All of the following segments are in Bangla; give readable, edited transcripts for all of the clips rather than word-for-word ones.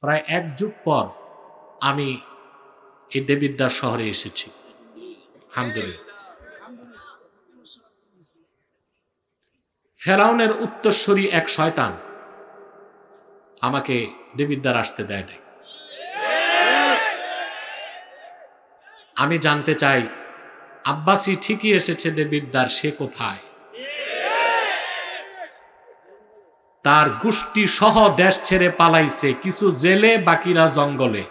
প্রায় 1 যুগ পর আমি এই দেবিদ্বার শহরে এসেছি। আলহামদুলিল্লাহ। ফেরাউনের উত্তরসূরি এক শয়তান আমাকে দেবিদ্বার আসতে দেয় নাই। আমি জানতে চাই আব্বাসী ঠিকই এসেছে দেবিদ্বার, সে কোথায়? তার গোষ্ঠী সহ দেশ ছেড়ে পালাইছে, কিছু জেলে বাকিরা জঙ্গলে।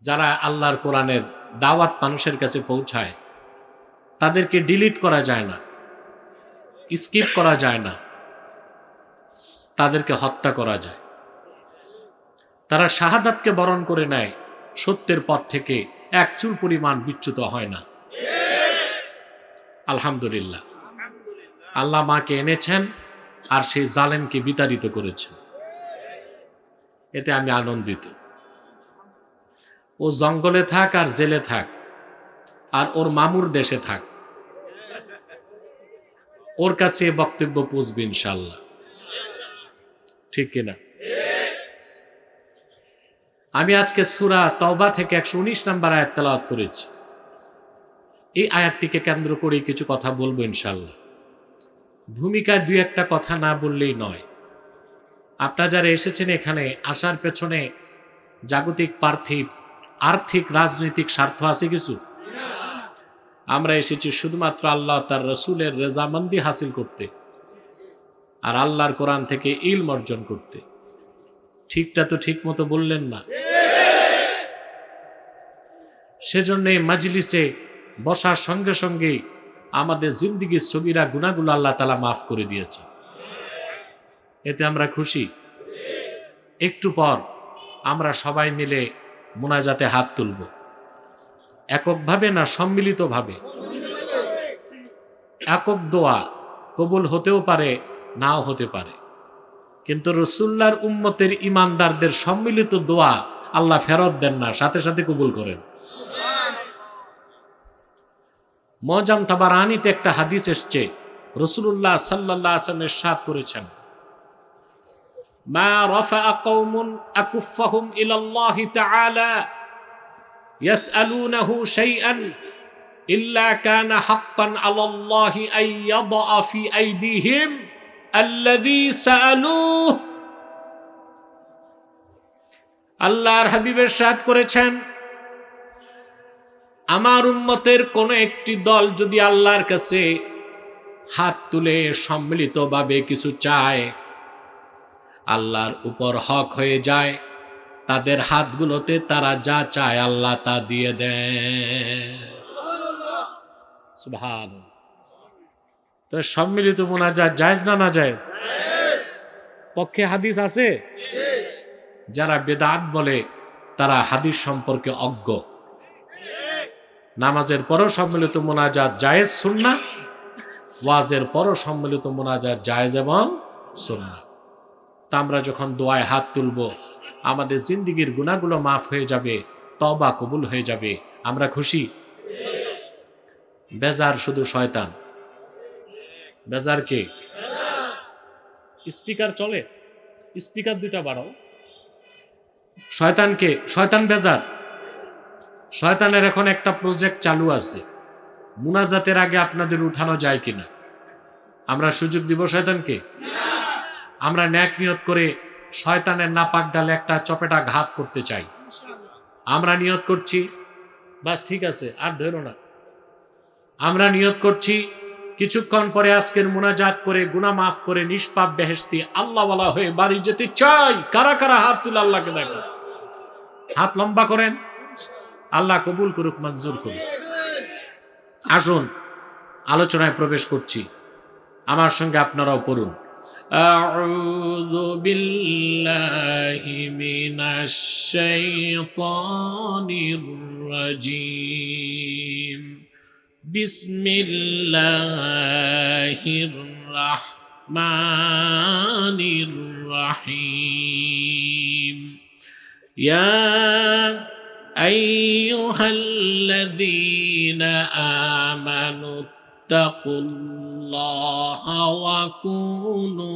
যারা আল্লাহর কোরআনের দাওয়াত মানুষের কাছে পৌঁছায় তাদেরকে ডিলিট করা যায় না, স্কিপ করা যায় না, তাদেরকে হত্যা করা যায়। তারা শাহাদাতকে বরণ করে নেয়, সত্যের পথ থেকে এক চুল পরিমাণ বিচ্যুত হয় না। আলহামদুলিল্লাহ, আল্লাহ মাকে এনেছেন আর সেই জালেমকে বিতাড়িত করেছেন, এতে আমি আনন্দিত। ও জঙ্গলে থাক আর জেলে থাক আর ওর মামুর দেশে থাক, ওর কাছে বক্তব্য পৌঁছবে ইনশাআল্লাহ, ঠিক কিনা? আমি আজকে সূরা তাওবা থেকে 119 নম্বর আয়াত তেলাওয়াত করেছি। এই আয়াতটিকে কেন্দ্র করে কিছু কথা বলবো ইনশাআল্লাহ। ভূমিকায় 2-1টা কথা না বললেই নয়। আপনারা যারা এসেছেন এখানে, আসার পেছনে জাগতিক, পার্থিব, আর্থিক, রাজনৈতিক স্বার্থ আছে কিছু? আমরা এসেছি শুধুমাত্র আল্লাহ তার রসুলের রেজামন্দি হাসিল করতে আর আল্লাহর কোরআন থেকে ইলম অর্জন করতে। ঠিকটা তো ঠিক মতো বললেন না? সেজন্য এই মাজলিসে বসার সঙ্গে সঙ্গে আমাদের জিন্দিগির সগীরা গুনাহগুলো আল্লাহ তাআলা মাফ করে দিয়েছে, এতে আমরা খুশি। একটু পর আমরা সবাই মিলে মুনাজাতে হাত তুলব, এককভাবে না, সম্মিলিতভাবে। একক দোয়া কবুল হতেও পারে, নাও হতে পারে, কিন্তু রাসূলুল্লাহর উম্মতের ইমানদারদের সম্মিলিত দোয়া আল্লাহ ফেরত দেন না, সাথে সাথে কবুল করেন। মুআজ্জাম তাবারানীতে একটা হাদিস এসছে, রাসূলুল্লাহ সাল্লাল্লাহু আলাইহি ওয়াসাল্লাম ইরশাদ করেছেন, মা রাফা'a কওমুন আকুফাহুম ইলাল্লাহি তাআলা ইয়াসআলুনাহু শাইআন ইল্লা কানা হাক্কান আলাল্লাহি আন ইয়াদা ফি আইদিহিম আল্লাযী সাআলুহু। আল্লাহর হাবিব ইরশাদ করেছেন, আমার উম্মতের কোন একটি দল যদি আল্লাহর কাছে হাত তুলে সম্মিলিতভাবে কিছু চায়, আল্লাহর উপর হক হয়ে যায়, তাদের হাতগুলোতে তারা যা চায় আল্লাহ তা দিয়ে দেয়। সুবহানাল্লাহ। তো সম্মিলিত মুনাজাত জায়েজ না না জায়েজ? পক্ষে হাদিস আছে? যারা বেদাত বলে তারা হাদিস সম্পর্কে অজ্ঞ। নামাজের পরও সম্মিলিত মুনাজাত জায়েজ সুন্নাহ, ওয়াজের পরও সম্মিলিত মুনাজাত জায়েজ এবং সুন্নাহ। তা আমরা যখন দোয়ায় হাত তুলব, আমাদের জিন্দিগির গুনাহগুলো মাফ হয়ে যাবে, তওবা কবুল হয়ে যাবে, আমরা খুশি। বেজার শুধু শয়তান। বেজার কে? স্পিকার চলে? স্পিকার 2টা বাড়াও। শয়তানকে? শয়তান বেজার। শয়তানের এখন একটা প্রজেক্ট চালু আছে, মুনাজাতের আগে আপনাদের উঠানো যায় কিনা। আমরা সুযোগ দিব শয়তানকে? আমরা ন্যাক নিয়ত করে শয়তানের নাপাক গালে একটা চপেটা ঘাত করতে চাই। আমরা নিয়ত করছি, বাস ঠিক আছে, আর ধরো না। আমরা নিয়ত করছি কিছুক্ষণ পরে আজকের মুনাজাত করে গুনাহ মাফ করে নিষ্পাপ বেহেশতি আল্লাহওয়ালা হয়ে বাড়ি যেতে চাই। কারা কারা হাত তুলে আল্লাহকে দেখো, হাত লম্বা করেন। আল্লাহ কবুল করুক, মঞ্জুর করুক। আসুন আলোচনায় প্রবেশ করছি, আমার সঙ্গে আপনারাও পড়ুন। আউযু বিল্লাহি মিনাশ শাইতানির রাজীম। বিসমিল্লাহির রাহমানির রাহিম। ইয়া أيها الذين آمنوا ওয়াত্তাকুল্লাহা ওয়া কুনু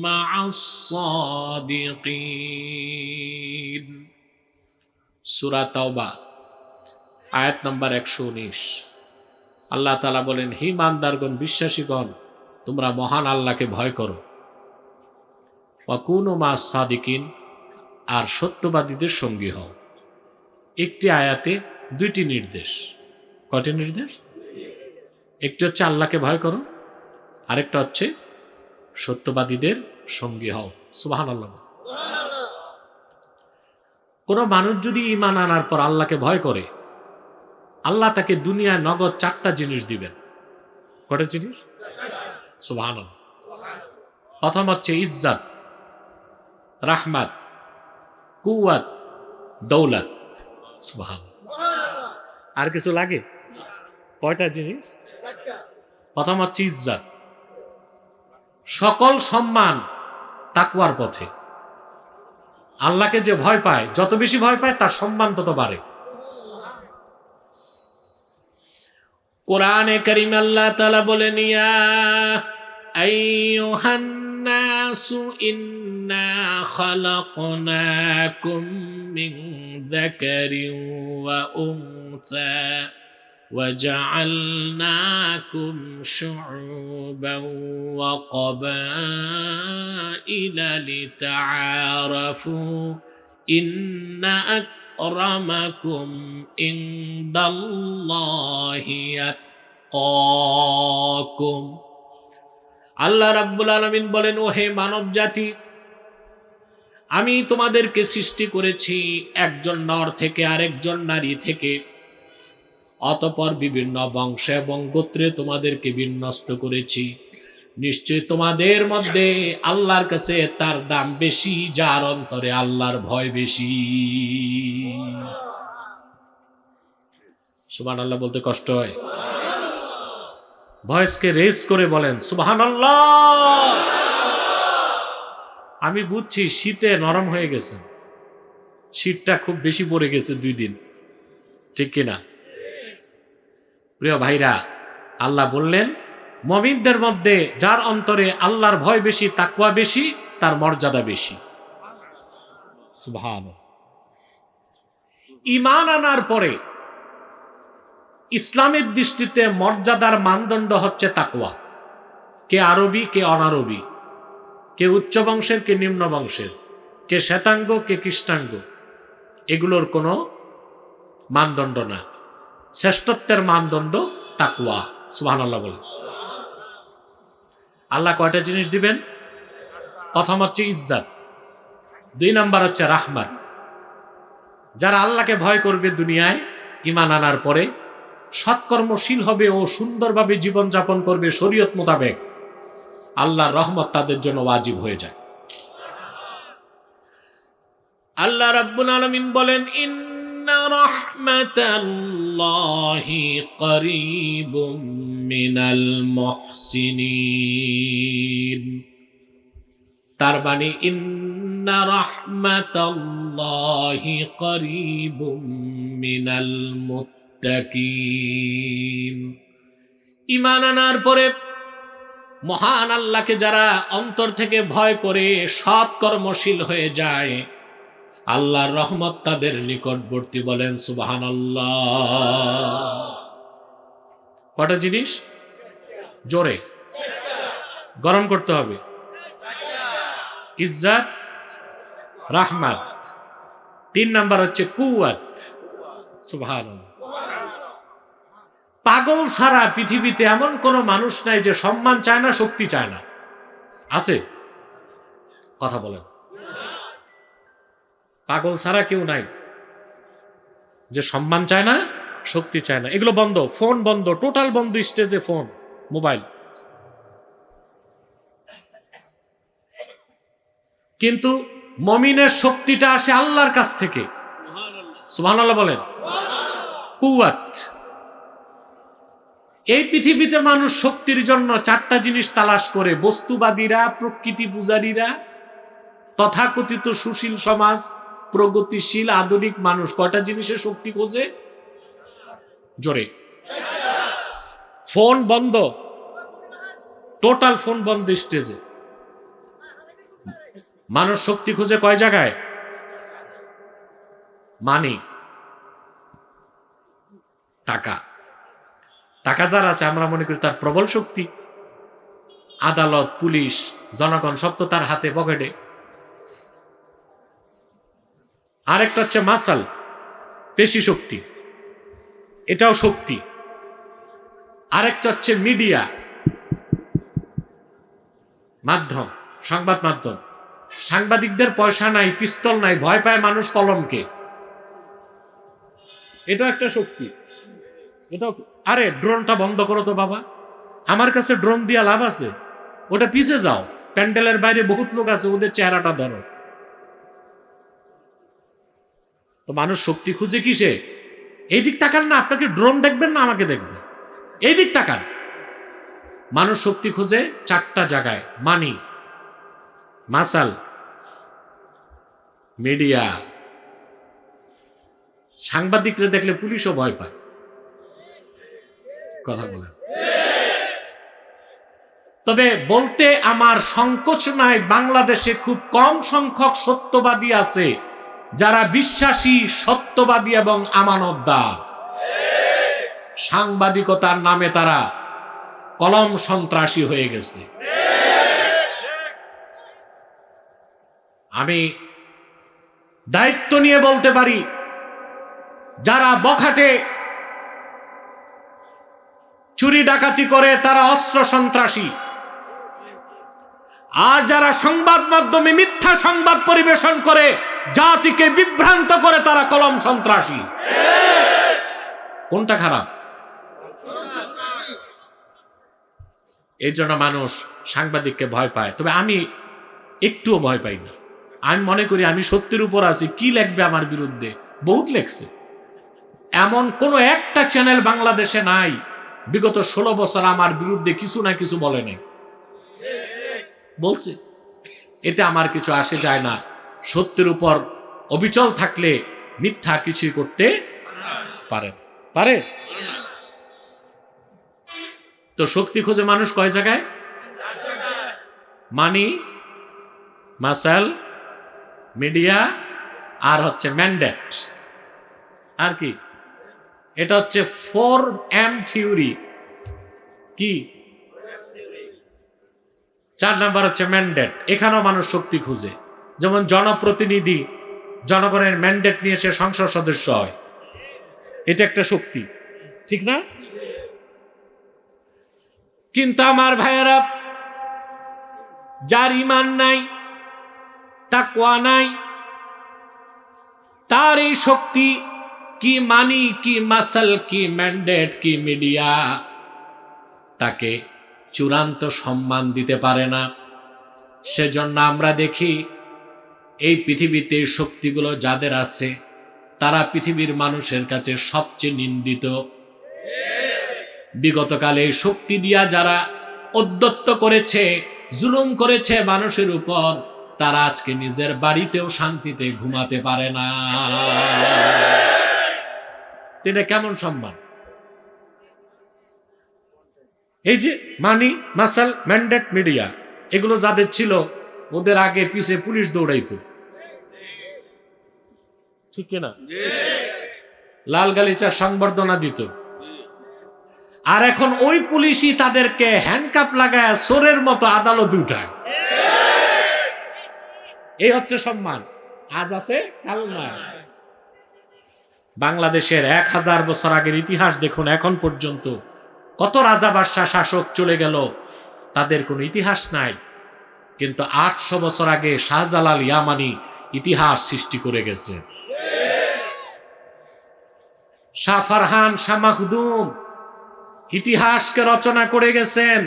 মা'আস সাদিকিন। সূরা তাওবা আয়াত নাম্বার 119। আল্লাহ তাআলা বলেন, হে ইমানদারগণ, বিশ্বাসীগণ, তোমরা মহান আল্লাহকে ভয় করো। ওয়া কুনু মা'আস সাদিকিন, আর সত্যবাদীদের সঙ্গী হও। একটি আয়াতে দুইটি নির্দেশ। কয়টি নির্দেশ? একটি হচ্ছে আল্লাহকে ভয় করো, আরেকটা হচ্ছে সত্যবাদীদের সঙ্গী হও। সুবহানাল্লাহ। কোন মানুষ যদি ঈমান আনার পর আল্লাহকে ভয় করে, আল্লাহ তাকে দুনিয়ায় নগদ 4টা জিনিস দিবেন। কয়টা জিনিস? সুবহানাল্লাহ। প্রথম হচ্ছে ইজ্জত, রাহমাত, কুওয়াত, দৌলত। সুবহানাল্লাহ। আর কিছু লাগে? কয়টা জিনিস? প্রথম হচ্ছে ইজ্জত, সকল সম্মান তাকওয়ার পথে। আল্লাহকে যে ভয় পায়, যত বেশি ভয় পায় তার সম্মান তত বাড়ে। কোরআনে কারীম আল্লাহ তাআলা বলেন, ইয়া আইয়ুহান নাসু ইন্না খালাকনাকুম মিন যাকারিন ওয়া উনসা وجعلناكم شعوبا وقبائل لتعارفوا إن أكرمكم عند الله أتقاكم। আল্লাহ রাব্বুল আলামিন বলেন, ও হে মানব জাতি, আমি তোমাদেরকে সৃষ্টি করেছি একজন নর থেকে আরেকজন নারী থেকে, অতঃপর বিভিন্ন বংশ এবং গোত্রে তোমাদেরকে বিন্যস্ত করেছি। নিশ্চয় তোমাদের মধ্যে আল্লাহর কাছে তার দাম বেশি, যার অন্তরে আল্লাহর ভয় বেশি। সুবহানাল্লাহ বলতে কষ্ট হয়। ভয়েসকে রেজ করে বলেন সুবহানাল্লাহ। আমি বুঝছি শীতে নরম হয়ে গেছে, শীতটা খুব বেশি পড়ে গেছে 2 দিন, ঠিক কিনা? প্রিয় ভাইরা, আল্লাহ বললেন, মুমিনদের মধ্যে যার অন্তরে আল্লাহর ভয় বেশি, তাকওয়া বেশি, তার মর্যাদা বেশি। সুবহানাল্লাহ। ঈমান আনার পরে ইসলামের দৃষ্টিতে মর্যাদার মানদণ্ড হচ্ছে তাকওয়া। কে আরবি, কে অনারবি, কে উচ্চ বংশের, কে নিম্ন বংশের, কে শ্বেতাঙ্গ, কে কৃষ্ণাঙ্গ, এগুলোর কোনো মানদণ্ড না। শ্রেষ্ঠত্বের মানদণ্ড তাকওয়া। সুবহানাল্লাহ বলে। আল্লাহ কয়টা জিনিস দিবেন? প্রথম হচ্ছে ইজ্জত, 2 নাম্বার হচ্ছে রাহমাত। যারা আল্লাহকে ভয় করবে দুনিয়ায় ঈমান আনার পরে, সৎকর্মশীল হবে ও সুন্দরভাবে জীবন যাপন করবে শরীয়ত মোতাবেক, আল্লাহর রহমত তাদের জন্য ওয়াজিব হয়ে যায়। আল্লাহ রাব্বুল আলামিন বলেন, ইন্না রাহমাতাল্লাহি করিবুম মিনাল মুহসিনিন। তার মানে ইন্না রাহমাতাল্লাহি করিবুম মিনাল মুত্তাকিন। ঈমান আনার পরে মহান আল্লাহকে যারা অন্তর থেকে ভয় করে সৎ কর্মশীল হয়ে যায়, আল্লাহর রহমত তাদের নিকটবর্তী। বলেন সুবহানাল্লাহ। কটা জিনিস? জোরে গরম করতে হবে। ইজ্জত, রাহমাত, 3 নাম্বার হচ্ছে কুওয়াত। সুবহানাল্লাহ। পাগল ছাড়া পৃথিবীতে এমন কোন মানুষ নাই যে সম্মান চায় না, শক্তি চায় না। আছে? কথা বলেন। পাগল ছাড়া কেউ নাই যে সম্মান চায় না, শক্তি চায় না। এগুলো বন্ধ, ফোন বন্ধ, টোটাল বন্ধ স্টেজে ফোন, মোবাইল। কিন্তু মুমিনের শক্তিটা আসে আল্লাহর কাছ থেকে। সুবহানাল্লাহ বলেন। কুওয়াত। এই পৃথিবীতে মানুষ শক্তির জন্য 4টা জিনিস তালাশ করে। বস্তুবাদীরা, প্রকৃতি পূজারীরা, তথাকথিত সুশীল সমাজ, প্রগতিশীল আধুনিক মানুষ কয়টা জিনিসের শক্তি খোঁজে? জোরে। ফোন বন্ধ, টোটাল ফোন বন্ধ স্টেজে। মানুষ শক্তি খুঁজে কয় জায়গায়? মানি, টাকা। টাকা যার আছে আমরা মনে করি তার প্রবল শক্তি। আদালত, পুলিশ, জনগণ সব তো তার হাতে, পকেটে। আরেকটা হচ্ছে মাসাল, পেশি শক্তি, এটাও শক্তি। আরেকটা হচ্ছে মিডিয়া, মাধ্যম, সংবাদ মাধ্যম। সাংবাদিকদের পয়সা নাই, পিস্তল নাই, ভয় পায় মানুষ কলমকে, এটা একটা শক্তি। এটাও। আরে ড্রোনটা বন্ধ করো তো বাবা, আমার কাছে ড্রোন দিয়া লাভ আছে, ওটা পিছে যাও, প্যান্ডেলের বাইরে বহুত লোক আছে, ওদের চেহারাটা ধরো। তো মানুষ শক্তি খুঁজে কিসে? এই দিক তাকান না, আপনাকে ড্রোন দেখবেন না আমাকে দেখবেন, এই দিক তাকান। মানুষ শক্তি খুঁজে চারটা জায়গায়: মানি, মাসাল, মিডিয়া। সাংবাদিকরা দেখলে পুলিশও ভয় পায়। কথা বলেন। তবে বলতে আমার সংকোচ নাই, বাংলাদেশে খুব কম সংখ্যক সত্যবাদী আছে যারা বিশ্বাসী, সত্যবাদী এবং আমানতদার। সাংবাদিকতার নামে তারা কলম সন্ত্রাসী হয়ে গেছে। আমি দায়িত্ব নিয়ে বলতে পারি, যারা বখাটে চুরি ডাকাতি করে তারা অস্ত্র সন্ত্রাসী, আর যারা সংবাদ মাধ্যমে মিথ্যা সংবাদ পরিবেশন করে জাতিকে বিভ্রান্ত করে তারা কলম সন্ত্রাসী। কোনটা খারাপ? এই জন্য মানুষ সাংবাদিককে ভয় পায়। তবে আমি একটুও ভয় পাই না। আমি মনে করি আমি সত্যের উপর আছি, কি লিখবে আমার বিরুদ্ধে? বহুত লেখছে। এমন কোন একটা চ্যানেল বাংলাদেশে নাই বিগত 16 বছর আমার বিরুদ্ধে কিছু না কিছু বলে নাই, বলছে। এতে আমার কিছু আসে যায় না। সত্যের উপর অবিচল থাকলে মিথ্যা কিছুই করতে পারে। তো শক্তি খোঁজে মানুষ কয় জায়গায়? মানি, মাসাল, মিডিয়া, আর হচ্ছে ম্যান্ডেট। আর কি? এটা হচ্ছে 4M থিওরি। কি? 4 নাম্বার হচ্ছে ম্যান্ডেট। এখানেও মানুষ শক্তি খুঁজে। যেমন জনপ্রতিনিধি, জনগণের ম্যান্ডেট নিয়ে সে সংসদ সদস্য হয়, এটা একটা শক্তি, ঠিক না? কিন্তু আমার ভাইয়েরা, যার ঈমান নাই, তাকওয়া নাই, তার এই শক্তি কি মানি, কি মাসাল, কি ম্যান্ডেট, কি মিডিয়া তাকে চূড়ান্ত সম্মান দিতে পারে না। সেজন্য আমরা দেখি এই পৃথিবীতে শক্তিগুলো যাদের আছে তারা পৃথিবীর মানুষের কাছে সবচেয়ে নিন্দিত। বিগতকালে এই শক্তি দিয়া যারা অধ্যত্ত করেছে, জুলুম করেছে মানুষের উপর, তারা আজকে নিজের বাড়িতেও শান্তিতে ঘুমাতে পারে না। এটা কেমন সম্মান? এই যে মানি, মাসাল, ম্যান্ডেট, মিডিয়া, এগুলো যাদের ছিল ওদের আগে পিছে পুলিশ দৌড়াইতো, ঠিক না? লাল গালিচার সংবর্ধনা দিত। আর এখন ওই পুলিশই তাদেরকে হ্যান্ডকাপ লাগায় চোরের মতো আদালত উঠায়। এই হচ্ছে সম্মান। আজ আছে, কাল নাই। বাংলাদেশের 1000 বছর আগের ইতিহাস দেখুন, এখন পর্যন্ত কত রাজা বাদশাহ শাসক চলে গেল, তাদের কোনো ইতিহাস নাই। কিন্তু 800 বছর আগে শাহজালাল ইয়ামানি ইতিহাস সৃষ্টি করে গেছে। শাহ ফারহান, শাহ মাখদুম ইতিহাসকে রচনা করে গেছেন।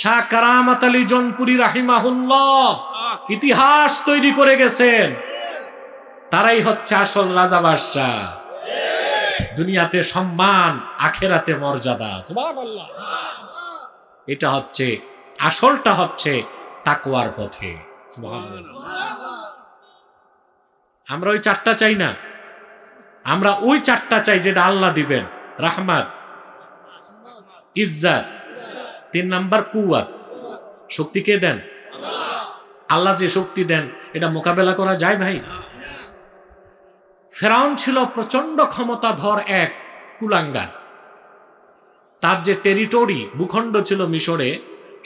শাহ কারামাত আলী জৌনপুরি রাহিমাহুল্লাহ ইতিহাস তৈরি করে গেছেন। তারাই হচ্ছে আসল রাজা বাদশাহ। দুনিয়াতে সম্মান, আখেরাতে মর্যাদা। সুবহানাল্লাহ। এটা হচ্ছে আসলটা হচ্ছে তাকওয়ার পথে। সুবহানাল্লাহ। আমরা ওই 4টা চাই না, আমরা ওই 4টা চাই যেটা আল্লাহ দিবেন, রাহমাত, ইজ্জাত, 3 নাম্বার কুওয়াত। শক্তি কে দেন? আল্লাহ যে শক্তি দেন এটা মোকাবেলা করা যায় ভাই? ফেরাউন ছিল প্রচন্ড ক্ষমতাধর এক কুলাঙ্গার। তার যে টেরিটরি, ভূখণ্ড ছিল মিশরে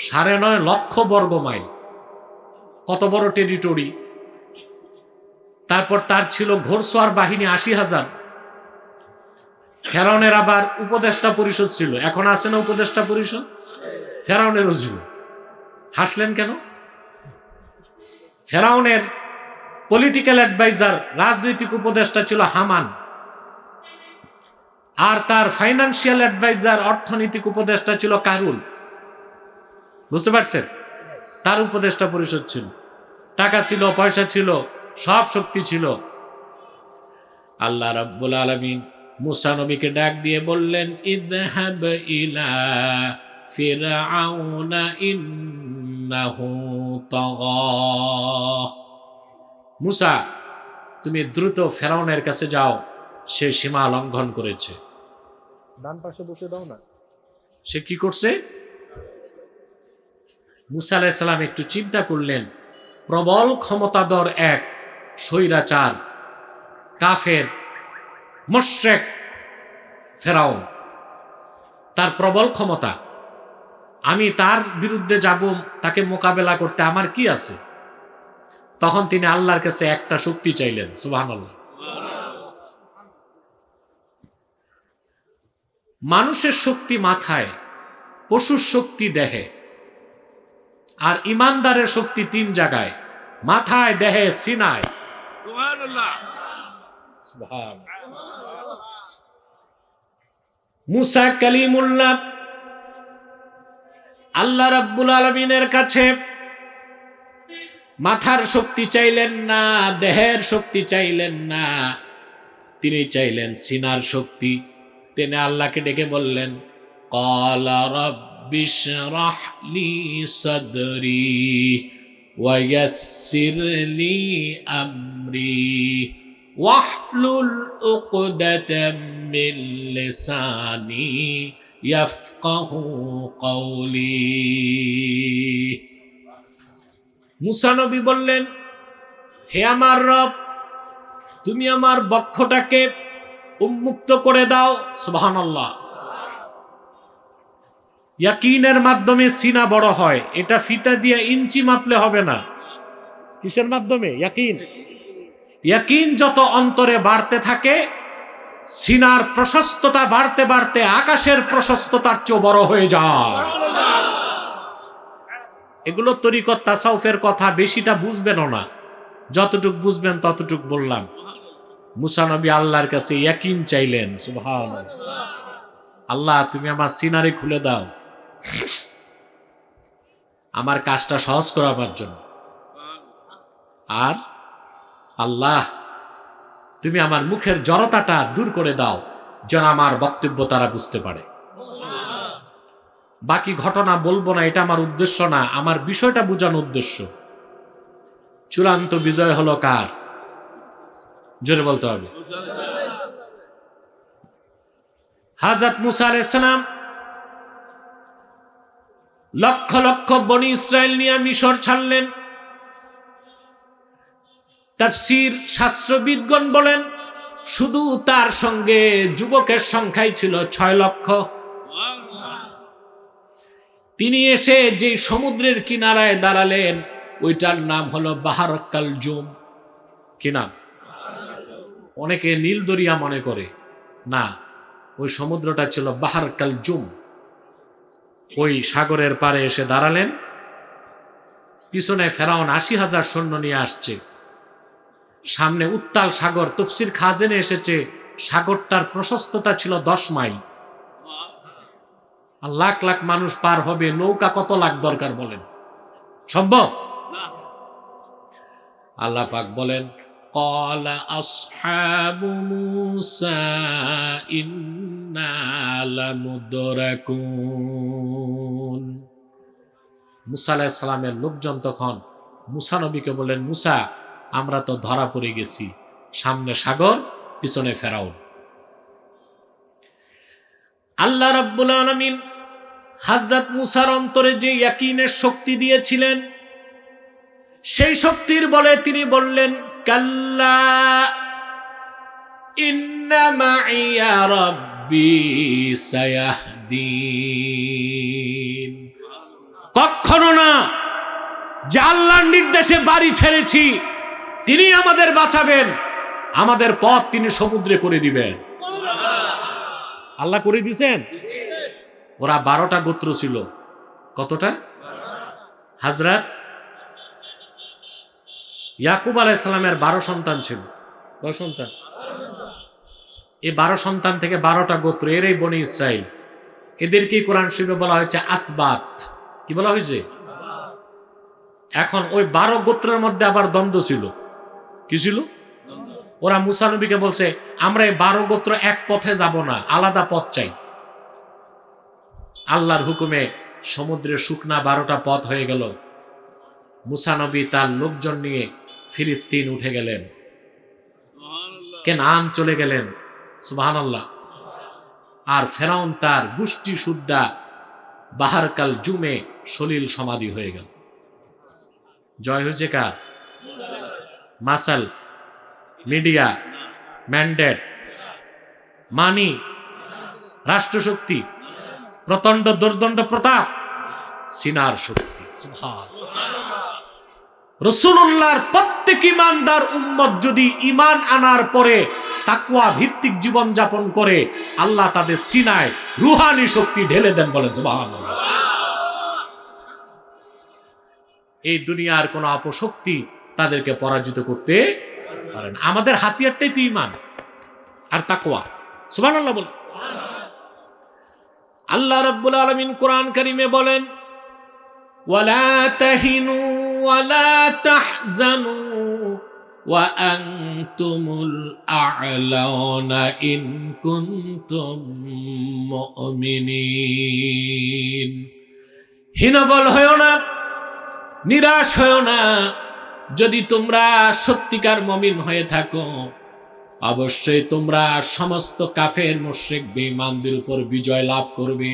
9.5 লক্ষ বর্গ মাইল। কত বড় টেরিটরি! তারপর তার ছিল ঘোড়সওয়ার বাহিনী 80,000। ফেরাউনের আবার উপদেষ্টা পরিষদ ছিল। এখন আছে না উপদেষ্টা পরিষদ? ফেরাউনেরও ছিল। হাসলেন কেন? ফেরাউনের পলিটিক্যাল অ্যাডভাইজার, রাজনৈতিক উপদেষ্টা ছিল হামান, আর তার ফাইন্যান্সিয়াল অ্যাডভাইজার, অর্থনৈতিক উপদেষ্টা ছিল কারুন। বুঝতে পারছেন? তার উপদেষ্টা পরিষদ ছিল, টাকা ছিল, পয়সা ছিল, সব শক্তি ছিল। আল্লাহ রাব্বুল আলামিন মুসা নবীকে ডাক দিয়ে বললেন, ইযহাব ইলা ফিরআউনা ইন্নাহু তাগা। মুসা, তুমি দ্রুত ফেরাউনের কাছে যাও, সে সীমা লঙ্ঘন করেছে। ডান পাশে বসে দাও না। সে কি করছে? মুসা আলাইহিস সালাম একটু চিন্তা করলেন, প্রবল ক্ষমতাধর এক স্বৈরাচার, কাফের, মুশরিক ফেরাউন, তার প্রবল ক্ষমতা। আমি তার বিরুদ্ধে যাব, তাকে মোকাবেলা করতে আমার কি আছে? তখন তিনি আল্লাহর কাছে একটা শক্তি চাইলেন। সুবহানাল্লাহ। মানুষের শক্তি মাথায়, পশুর শক্তি দেহে, আর ইমানদারের শক্তি 3 জায়গায়: মাথায়, দেহে, সিনায়। মুসা কালিমুল্লাহ আল্লাহ রাব্বুল আলামিনের কাছে মাথার শক্তি চাইলেন না, দেহের শক্তি চাইলেন না, তিনি চাইলেন সিনার শক্তি। তিনি আল্লাহকে ডেকে বললেন, ক্বালা রাব্বিশরাহ লি সাদরি ওয়া ইয়াসসির লি আমরি ওয়াহলুল উকদাতাম মিন লিসানি ইয়াফকাহু কওলি। মুসা নবী বললেন, হে আমার রব, তুমি আমার বক্ষটাকে উন্মুক্ত করে দাও। সুবহানাল্লাহ। ইয়াকিনের মাধ্যমে সিনা বড় হয়। এটা ফিতা দিয়ে ইঞ্চি মাপলে হবে না। কিসের মাধ্যমে? ইয়াকিন। ইয়াকিন যত অন্তরে বাড়তে থাকে, সিনার প্রশস্ততা বাড়তে বাড়তে আকাশের প্রশস্ততার চেয়ে বড় হয়ে যায়। এগুলো তরিকত তাসাউফের কথা, বেশিটা বুঝবেন না, যতটুক বুঝবেন ততটুক বললাম। মুসা নবী আল্লাহর কাছে ইয়াকিন চাইলেন। সুবহানাল্লাহ। আল্লাহ, তুমি আমার সিনারে খুলে দাও আমার কাজটা সহজ করাবার জন্য। আর আল্লাহ, তুমি আমার মুখের জড়তাটা দূর করে দাও, যেন আমার বক্তব্য তারা বুঝতে পারে। বাকি ঘটনা বলবো না, এটা আমার উদ্দেশ্য না, আমার বিষয়টা বোঝানো উদ্দেশ্য। চূড়ান্ত বিজয় হলো কার? জোরে বলতে হবে। হযরত মুসা আলাইহিস সালাম লক্ষ লক্ষ বনি ইসরাইল নিয়ে মিশর ছাড়লেন। তাফসীর শাস্ত্রবিদগণ বলেন, শুধু তার সঙ্গে যুবকের সংখ্যাই ছিল 6 লক্ষ। তিনি এসে যে সমুদ্রের কিনারায় দাঁড়ালেন, ওইটার নাম হলো বাহর কালজুম। কি নাম? অনেকে নীল দরিয়া মনে করে, না, ওই সমুদ্রটা ছিল বাহর কালজুম। ওই সাগরের পারে এসে দাঁড়ালেন। পিছনে ফেরাউন 80,000 সৈন্য নিয়ে আসছে, সামনে উত্তাল সাগর। তাফসীর খাজেনে এসেছে সাগরটার প্রশস্ততা ছিল 10 মাইল। আর লাখ লাখ মানুষ পার হবে, নৌকা কত লাখ দরকার বলেন? সম্ভব? আল্লাহ পাক বলেন, ক্বালা আসহাবু মূসা ইন্না লামুদরাকুন। মুসা আলাইহিস সালামের লোকজন তখন মুসা নবীকে বলেন, মুসা, আমরা তো ধরা পড়ে গেছি, সামনে সাগর, পিছনে ফেরাউন। আল্লাহ রাব্বুল আলামিন হযরত মুসার অন্তরে যে ইয়াকিনের শক্তি দিয়েছিলেন, সেই শক্তির বলে তিনি বললেন, কাল্লা ইন্না মাইয়া রাব্বি সায়াহদিন। কখনো না, যে আল্লাহর নির্দেশে বাড়ি ছেড়েছি তিনি আমাদের বাঁচাবেন, আমাদের পথ তিনি সমুদ্রে করে দিবেন। আল্লাহ করে দিয়েছেন। ওরা 12টা গোত্র ছিল। কতটা? হযরত ইয়াকুব আলাইহিস সালামের 12 সন্তান ছিল। কয় সন্তান? এই 12 সন্তান থেকে 12টা গোত্র, এরই বনি ইসরাইল। এদেরকেই কোরআন শরীফে বলা হয়েছে আসবাত। কি বলা হয়েছে? এখন ওই 12 গোত্রের মধ্যে আবার দ্বন্দ্ব ছিল। কি ছিল? ওরা মুসা নবীকে বলছে, আমরা এই 12 গোত্র এক পথে যাব না, আলাদা পথ চাই। আল্লাহর হুকুমে সমুদ্রের শুকনা 12টা পথ হয়ে গেল। মুসা নবী তার লোকজন নিয়ে ফিলিস্তিন উঠে গেলেন, কেনান চলে গেলেন। সুবহানাল্লাহ। আর ফেরাউন তার গোষ্ঠী সুদ্ধা বাহারকাল জুমে সলিল সমাধি হয়ে গেল। জয় হয়েছে কার? মাসাল, মিডিয়া, ম্যান্ডেট, মানি, রাষ্ট্রশক্তি, প্রচন্ড দুর্দণ্ড প্রতাপ, সিনার শক্তি। রাসূলুল্লাহর প্রত্যেক ঈমানদার উম্মত যদি ঈমান আনার পরে তাকওয়া ভিত্তিক জীবন যাপন করে, আল্লাহ তাদের সিনায় রূহানি শক্তি ঢেলে দেন। বলেন সুবহানাল্লাহ। এই দুনিয়ার কোন অপশক্তি তাদেরকে পরাজিত করতে পারে না। আমাদের হাতিয়ারটাই তো ঈমান আর তাকওয়া। সুবহানাল্লাহ বলেন। আল্লাহ রাব্বুল আলামিন কোরআন কারীমে বলেন, ওয়ালা তাহিনু ওয়ালা তাহজানু ওয়া আনতুমুল আ'লাউনা ইন কুনতুম মুমিনিন। হীনবল হয়ো না, নিরাশ হয়ো না, যদি তোমরা সত্যিকার মুমিন হয়ে থাকো। অবশ্যই তোমরা সমস্ত কাফের মুশরিক বেঈমানদের উপর বিজয় লাভ করবে।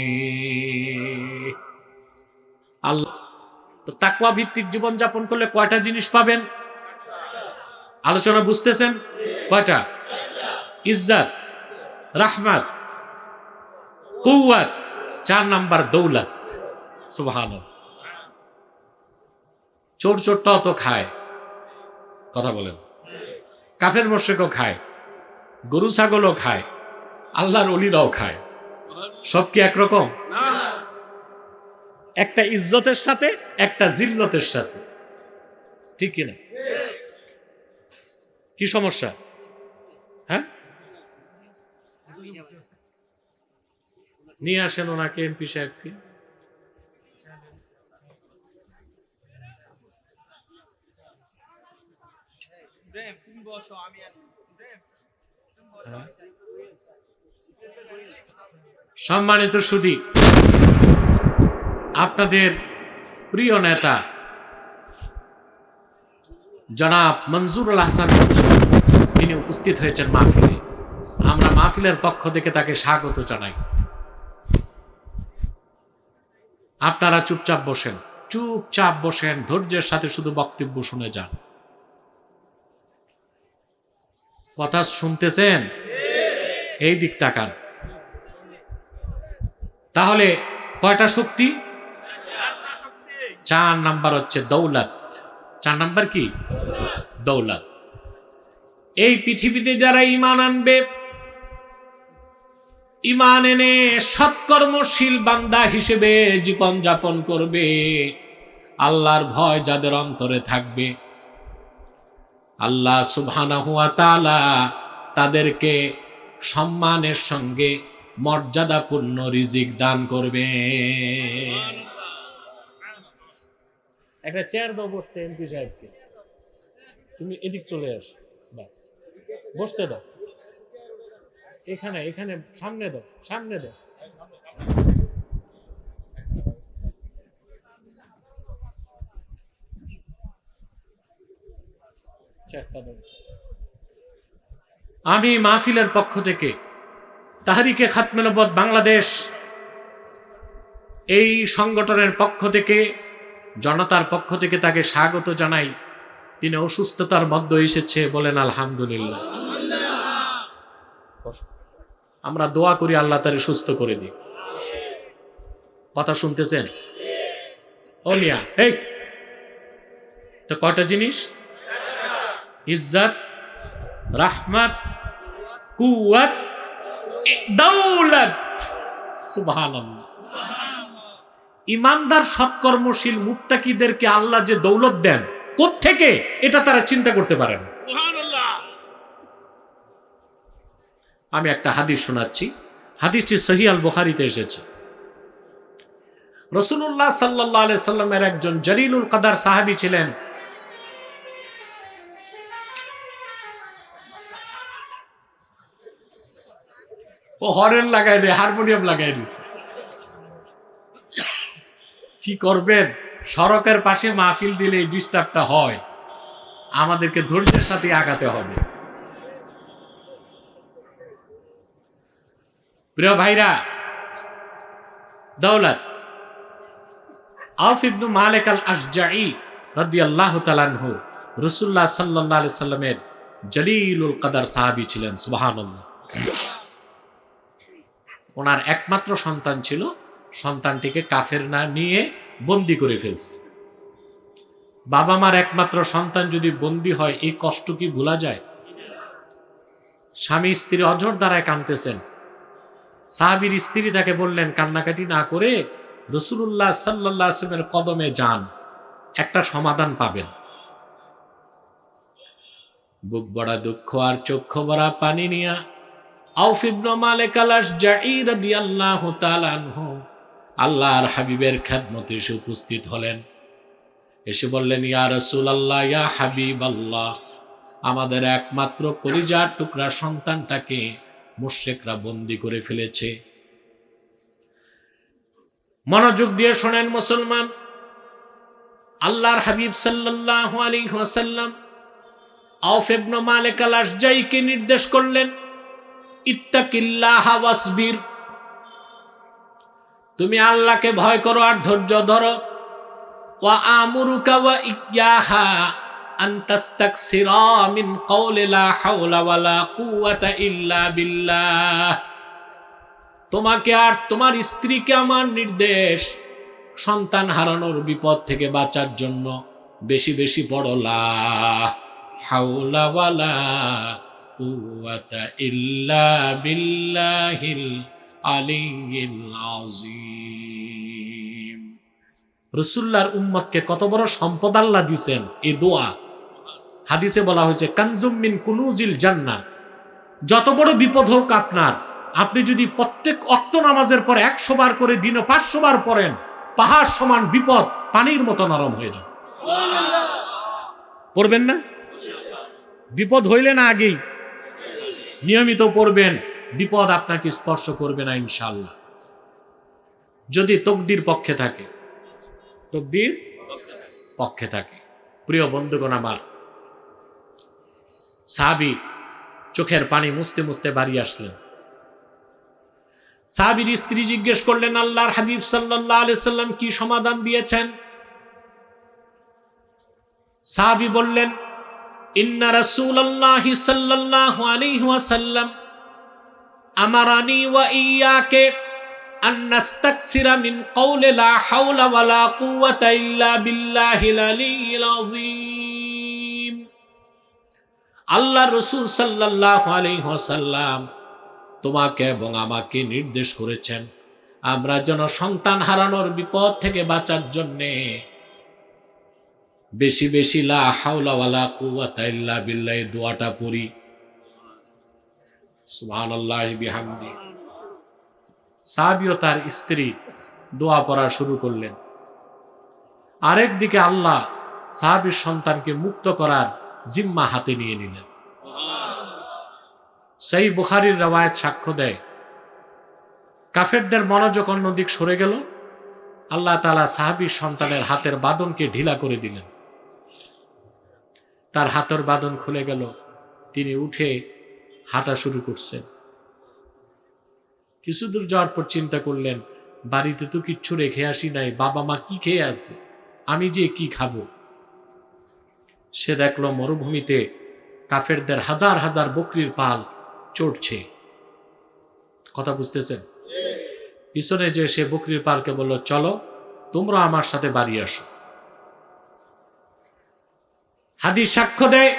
আল্লাহ তো তাকওয়া ভিত্তিক জীবন যাপন করলে কয়টা জিনিস পাবেন? আলোচনা বুঝতেছেন? কয়টা? ইজ্জত, রাহমাত, কুওয়াত, 4 নাম্বার দৌলত। সুবহানাল্লাহ। চোর চোরটাও তো খায়, কথা বলেন। কাফের মুশরিকও খায়, গরু ছাগলও খায়, আল্লাহর ওলিরাও খায়। সব কি একরকম? একটা ইজ্জতের সাথে, একটা জিল্লতের সাথে, ঠিক কিনা? কি সমস্যা? হ্যাঁ, নিয়ে আসেন ওনাকে, এমপি সাহেবকে। সম্মানিত সুধী, আপনাদের প্রিয় নেতা জনাব মনজুরুল হাসান তিনি উপস্থিত হয়েছেন মাহফিলে। আমরা মাহফিলের পক্ষ থেকে তাকে স্বাগত জানাই। আপনারা চুপচাপ বসেন, চুপচাপ বসেন, ধৈর্যের সাথে শুধু বক্তব্য শুনে যান। কথা শুনতেছেন? এই দিক তাকান। তাহলে কয়টা শক্তি? 4 নাম্বার হচ্ছে দৌলত। 4 নাম্বার কি? দৌলত। এই পৃথিবীতে যারা ঈমান আনবে, ঈমান এনে সৎকর্মশীল বান্দা হিসেবে জীবন যাপন করবে, আল্লাহর ভয় যাদের অন্তরে থাকবে, আল্লাহ সুবহানাহু ওয়া তাআলা তাদেরকে সম্মানের সঙ্গে মর্যাদাপূর্ণ রিজিক দান করবে। একটা চেয়ার দাও বসতে এমপি সাহেবকে। তুমি এদিক চলে আসো, বাস বসতে দাও। এখানে এখানে সামনে দাও, সামনে দাও। আমি মাহফিলের পক্ষ থেকে তাহরিকে খাতমে নবুয়ত বাংলাদেশ এই সংগঠনের পক্ষ থেকে, জনতার পক্ষ থেকে তাকে স্বাগত জানাই। তিনি অসুস্থতার মধ্যে এসেছে, বলেন আলহামদুলিল্লাহ। আমরা দোয়া করি আল্লাহ তারে সুস্থ করে দিই। কথা শুনতেছেন? ও মিয়া, এই তো কয়টা জিনিস? ইজ্জত, রাহমাত, কুওয়াত, দৌলত। সুবহানাল্লাহ। ইমানদার, সৎকর্মশীল মুত্তাকিদেরকে আল্লাহ যে দৌলত দেন কোত্থেকে, এটা তারা চিন্তা করতে পারে না। আমি একটা হাদিস শোনাচ্ছি। হাদিসটি সহিহ আল বুখারীতে এসেছে। রাসূলুল্লাহ সাল্লাল্লাহু আলাইহি সাল্লামের একজন জলিলুল কদর সাহাবী ছিলেন। ও হরেন লাগাই রে, হারমোনিয়াম লাগাই দিছে। কি করবেন, সড়কের পাশে মাহফিল দিলে এই ডিস্টার্বটা হয়। আমাদেরকে ধৈর্যের সাথে আগাতে হবে। প্রিয় ভাইরা, দৌলত, আউফ ইবনে মালিক আল আশজাঈ রাদিয়াল্লাহু তাআলা আনহু রাসূলুল্লাহ সাল্লাল্লাহু আলাইহি সাল্লামের জলিলুল কদর সাহাবী ছিলেন। সুবহানাল্লাহ। ওনার একমাত্র সন্তান ছিল, সন্তানটিকে কাফের না নিয়ে বন্দী করে ফেলছে। বাবা মার একমাত্র সন্তান যদি বন্দী হয়, এই কষ্ট কি ভোলা যায়? স্বামী স্ত্রী অঝর দ্বারায় কাঁদতেছেন। সাহাবীর স্ত্রী তাকে বললেন, কান্নাকাটি না করে রাসূলুল্লাহ সাল্লাল্লাহু আলাইহি ওয়াসাল্লামের কদমে যান, একটা সমাধান পাবেন। বুক ভরা দুঃখ আর চক্ষু ভরা পানি নিয়া আউফ ইবনে মালিক আল আশজাঈ রাদিয়াল্লাহু তাআলা আনহু আল্লাহর হাবিবের খেদমতে এসে উপস্থিত হলেন। এসে বললেন, ইয়া রাসূলুল্লাহ, ইয়া হাবিবাল্লাহ, আমাদের একমাত্র কলিজার টুকরা সন্তানটাকে মুশরিকরা বন্দী করে ফেলেছে। মনোযোগ দিয়ে শোনেন মুসলমান। আল্লাহর হাবিব সাল্লাল্লাহু আলাইহি ওয়াসাল্লাম আউফ ইবনে মালিক আল আশজাঈকে নির্দেশ করলেন, ইত্তাকিল্লাহ ওয়াসবির, তুমি আল্লাহকে ভয় করো আর ধৈর্য ধরো। ওয়া আমুরুকা ওয়া ইয়াহা আন তাস্তাকসিরা মিন কওলি লা হাওলা ওয়ালা কুওয়াতা ইল্লা বিল্লাহ। তোমাকে আর তোমার স্ত্রীকে আমার নির্দেশ, সন্তান হারানোর বিপদ থেকে বাঁচার জন্য বেশি বেশি পড়ো লা হাওলা ওয়ালা কুওয়াতা ইল্লা বিল্লাহিল আলিয়্যিল আযীম। রাসূলুল্লাহর উম্মতকে কত বড় সম্পদ আল্লাহ দিবেন। এই দোয়া হাদিসে বলা হয়েছে, কানজুম মিন কুনুজিল জান্নাহ। যত বড় বিপদ হোক আপনার, আপনি যদি প্রত্যেক ওয়াক্ত নামাজের পর 100 বার করে দিনে 500 বার পড়েন, পাহাড় সমান বিপদ পানির মতো নরম হয়ে যাবে। পড়বেন না? বিপদ হইলে না আগেই নিয়মিত পড়বেন, বিপদ আপনাকে স্পর্শ করবে না ইনশাআল্লাহ, যদি তকদির পক্ষে থাকে। তকদির পক্ষে থাকে। প্রিয় বন্ধুগণ আমার, সাহাবী চোখের পানি মুছতে মুছতে বাড়ি আসলেন। সাহাবীর স্ত্রী জিজ্ঞেস করলেন, আল্লাহর হাবিব সাল্লাল্লাহু আলাইহি সাল্লাম কি সমাধান দিয়েছেন? সাহাবী বললেন, ইন্না রাসূলুল্লাহি সাল্লাল্লাহু আলাইহি ওয়াসাল্লাম আমারানি ওয়া ইয়াকে আন নাস্তাকসিরা মিন কওলি লা হাওলা ওয়ালা কুওয়াতা ইল্লা বিল্লাহিল আলিয়্যিল আযীম। আল্লাহর রাসূল সাল্লাল্লাহু আলাইহি ওয়াসাল্লাম তোমাকে এবং আমাকে নির্দেশ করেছেন, আমরা যেন সন্তান হারানোর বিপদ থেকে বাঁচার জন্য বেশি বেশি লা হাওলা ওয়ালা কুওয়াতা ইল্লা বিল্লাহ দোয়াটা পড়ি। সুবহানাল্লাহি বিহামদি। সাহাবী ও তার স্ত্রী দোয়া পড়া শুরু করলেন। আরেক দিকে আল্লাহ সাহাবীর সন্তানকে মুক্ত করার জিম্মা হাতে নিয়ে নিলেন। সহিহ বুখারীর রওয়ায়াত সাক্ষ্য দেয়, কাফেরদের মনোযোগ অন্যদিক সরে গেল। আল্লাহ তাআলা সাহাবীর সন্তানের হাতের বাঁধনকে ঢিলা করে দিলেন। তার হাতের বাঁধন খুলে গেল, তিনি উঠে হাঁটা শুরু করছেন। কিছু দূর যাওয়ার পর চিন্তা করলেন, বাড়িতে তো কিচ্ছু রেখে আসি নাই, বাবা মা কি খেয়ে আছে, আমি যে কি খাবো। সে দেখলো মরুভূমিতে কাফেরদের হাজার হাজার বকরির পাল চড়ছে। কথা বুঝতেছেন? পিছনে যে সে বকরির পালকে বলল, চলো তোমরা আমার সাথে বাড়ি আসো। হাদিস সাক্ষ্য দেয়,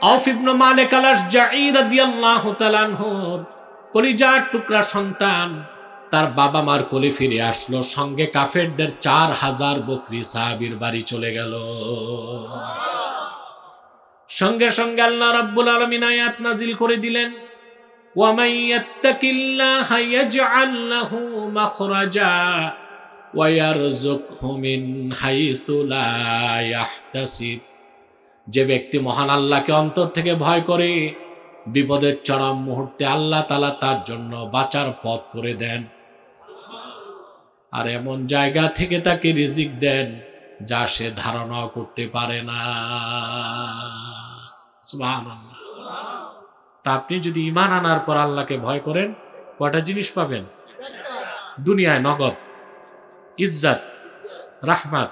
আউফ ইবনে মালিক আল-আশজাঈ রাদিয়াল্লাহু তাআলা আনহুর কলিজার টুকরা সন্তান তার বাবা মার কোলে ফিরে আসলো, সঙ্গে কাফেরদের 4000 বকরি সাহাবীর বাড়ি চলে গেল। সঙ্গে সঙ্গে আল্লাহ রাব্বুল আলামিন আয়াত নাজিল করে দিলেন, ওয়ামান ইয়াত্তাকিল্লাহা ইয়াজআল লাহু মাখরাজা ওয়া ইয়ারযুকহু মিন হাইসু লা ইয়াহতাসিব। যে ব্যক্তি মহান আল্লাহকে অন্তর থেকে ভয় করে, বিপদের চরম মুহূর্তে আল্লাহ তাআলা তার জন্য বাঁচার পথ করে দেন, আর এমন জায়গা থেকে তাকে রিজিক দেন যা সে ধারণা করতে পারে না। সুবহানাল্লাহ। তা আপনি যদি ঈমান আনার পর আল্লাহকে ভয় করেন, কয়টা জিনিস পাবেন? দুনিয়ায় নগদ ইজ্জত, রাহমাত,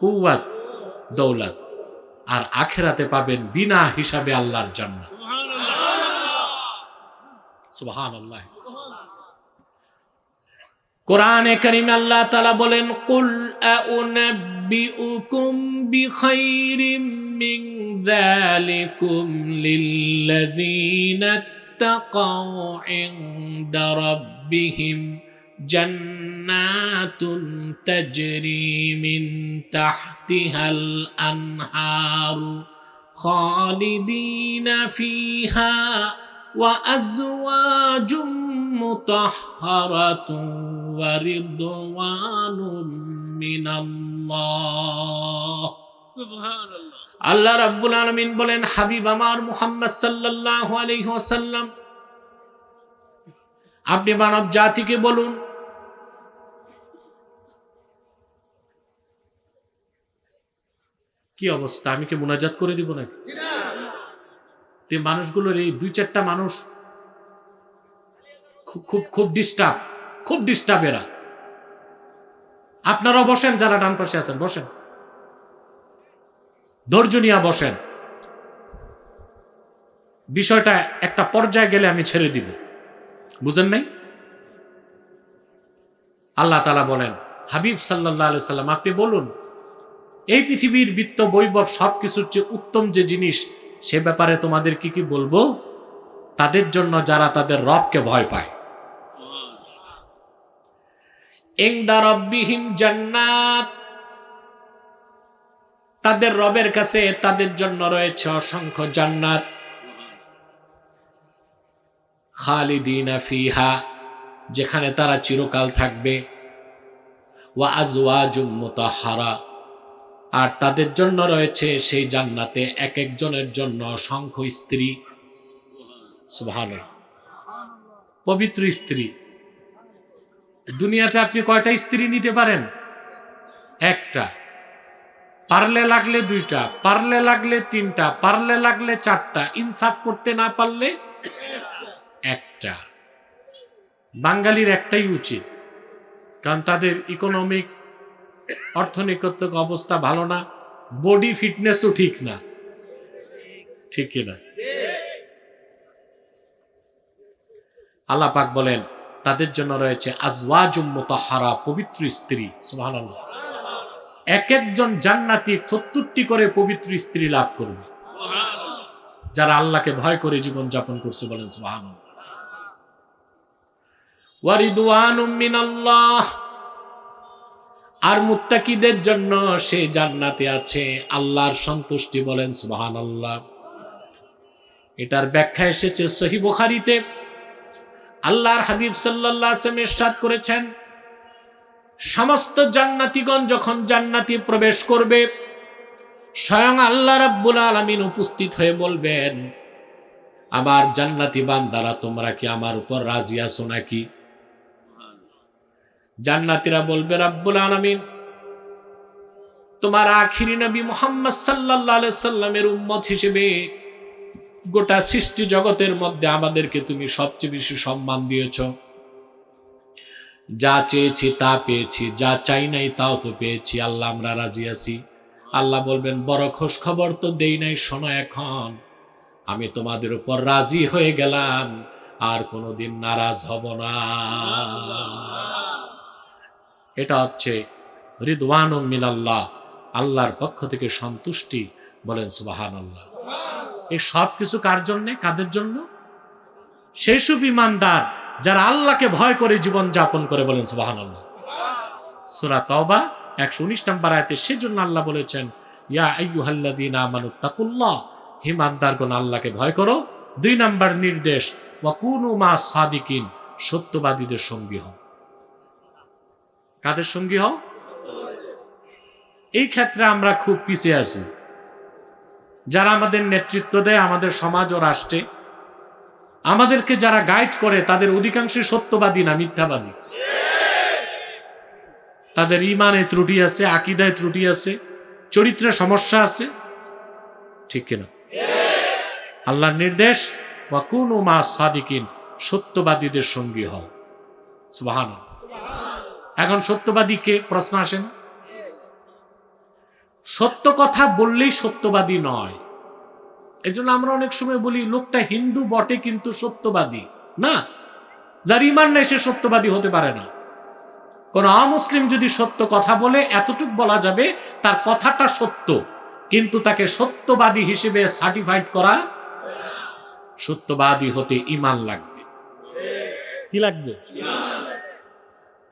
কুওয়াত, দৌলত, আর আখিরাতে পাবেন বিনা হিসাবে আল্লাহর জান্নাত। সুবহানাল্লাহ। কোরআনে কারীমে আল্লাহ তাআলা বলেন, কুল আউনাব্বিউকুম বিখাইরিম মিন যালিকুম লিল্লাযীনা ইত্তাকাউ ইনদা রাব্বিহিম জান্নাতুন তাজরি মিন তাহতিহাল আনহারু খালিদিনা ফিহা ওয়া আজওয়াজুম মুতাহহারাতুন ওয়া রিদওয়ানুম মিনাল্লাহ। সুবহানাল্লাহ। আল্লাহ রাব্বুল আলামিন বলেন, হাবিব আমার মুহাম্মদ সাল্লাল্লাহু আলাইহি ওয়াসাল্লাম, আপনি মানব জাতিকে বলুন, কি অবস্থা, আমি কি মুনাজাত করে দিব নাকি? মানুষগুলোর এই 2-4টা মানুষ খুব ডিস্টার্ব এরা। আপনারা বসেন, যারা ডান পাশে আছেন বসেন, ধৈর্য নিয়ে বসেন। বিষয়টা একটা পর্যায়ে গেলে আমি ছেড়ে দিব, বুঝেন নাই? আল্লাহ তাআলা বলেন, হাবিব সাল্লাল্লাহু আলাইহি সাল্লাম, আপনি বলুন, এই পৃথিবীর বিত্ত বৈভব সবকিছুর চেয়ে উত্তম যে জিনিস, সে ব্যাপারে তোমাদের কি কি বলবো? তাদের জন্য যারা তাদের রবকে ভয় পায়। ইনদা রাব্বিহিম জান্নাত, তাদের রবের কাছে তাদের জন্য রয়েছে অসংখ্য জান্নাত। খালিদিনা ফিহা, যেখানে তারা চিরকাল থাকবে। ওয়া আজওয়াজুম মুতাহহারা, আর তাদের জন্য রয়েছে সেই জান্নাতে এক একজনের জন্য অসংখ্য স্ত্রী। সুবহানাল্লাহ। পবিত্র স্ত্রী। দুনিয়াতে আপনি কয়টা স্ত্রী নিতে পারেন? একটা, পারলে লাগলে 2টা, পারলে লাগলে 3টা, পারলে লাগলে 4টা, ইনসাফ করতে না পারলে একটা। বাঙালির একটাই উচিত, কারণ তাদের ইকোনমিক অর্থনৈতিক অবস্থা ভালো না, বডি ফিটনেসও ঠিক না, ঠিক কিনা? আল্লাহ পাক বলেন, তাদের জন্য রয়েছে আজওয়াজুম মুতাহহারা, পবিত্র স্ত্রী। সুবহানাল্লাহ। এক একজন জান্নাতি 70টি করে পবিত্র স্ত্রী লাভ করবে, যারা আল্লাহকে ভয় করে জীবন যাপন করছে। বলেন সুবহানাল্লাহ। ওয়া রিদওয়ানুম মিনাল্লাহ, আর মুত্তাকিদের জন্য সেই জান্নাতে আছে আল্লাহর সন্তুষ্টি। বলেন সুবহানাল্লাহ। এটার ব্যাখ্যা এসেছে সহিহ বুখারীতে। আল্লাহর হাবিব সাল্লাল্লাহু আলাইহি ওয়াসাল্লাম ইরশাদ করেছেন, সমস্ত জান্নাতীগণ যখন জান্নাতে প্রবেশ করবে, স্বয়ং আল্লাহ রাব্বুল আলামিন উপস্থিত হয়ে বলবেন, আমার জান্নাতি বান্দারা, তোমরা কি আমার উপর রাজি আছো নাকি? জান্নাতীরা বলবে, রাব্বুল আলামিন, তোমার আখিরি নবী মুহাম্মদ সাল্লাল্লাহু আলাইহি সাল্লামের উম্মত হিসেবে গোটা সৃষ্টি জগতের মধ্যে আমাদেরকে তুমি সবচেয়ে বেশি সম্মান দিয়েছো। যা চেয়েছি তা পেয়েছি, যা চাই নাই তাও তো পেয়েছি, আল্লাহ আমরা রাজি আছি। আল্লাহ বলবেন বড় খোঁজ খবর তো দেই নাই, শোনো এখন আমি তোমাদের উপর রাজি হয়ে গেলাম, আর কোনোদিন নারাজ হব না। এটা হচ্ছে রিদওয়ানুম মিনাল্লাহ, আল্লাহর পক্ষ থেকে সন্তুষ্টি। বলেন সুবহানাল্লাহ। এই সব কিছু কার জন্য, কাদের জন্য? সেই সব ঈমানদার যারা আল্লাহকে ভয় করে জীবন যাপন করে। বলেন সুবহানাল্লাহ। সূরা তাওবা 119 নম্বর আয়াতে সেজন্য আল্লাহ বলেছেন ইয়া আইয়ুহাল্লাযীনা আমানুত্তাকুল্লাহ, ঈমানদারগণ আল্লাহকে ভয় করো। 2 নম্বর নির্দেশ ওয়া কুনু মাস সাদিকিন, সত্যবাদীদের সঙ্গী হও। কাদের সঙ্গী হও? এই ক্ষেত্রে আমরা খুব পিছিয়ে আছি। যারা আমাদের নেতৃত্ব দেয় আমাদের সমাজ ও রাষ্ট্রে, আমাদেরকে যারা গাইড করে তাদের অধিকাংশই সত্যবাদী না, মিথ্যাবাদী। তাদের ঈমানে ত্রুটি আছে, আকীদায় ত্রুটি আছে, চরিত্রে সমস্যা আছে, ঠিক কিনা? আল্লাহর নির্দেশ ওয়া কুনু মাস সাদিকিন, সত্যবাদীদের সঙ্গী হও। সুবহানাল্লাহ। এখন সত্যবাদী কে? প্রশ্ন আসে না? সত্য কথা বললেই সত্যবাদী নয়। এজন্য আমরা অনেক সময় বলি লোকটা হিন্দু বটে কিন্তু সত্যবাদী না। যার ঈমান নেই সে সত্যবাদী হতে পারে না। কোন অমুসলিম যদি সত্য কথা বলে এতটুকু বলা যাবে তার কথাটা সত্য, কিন্তু তাকে সত্যবাদী হিসেবে সার্টিফাইড করা। সত্যবাদী হতে ঈমান লাগবে। কি লাগবে?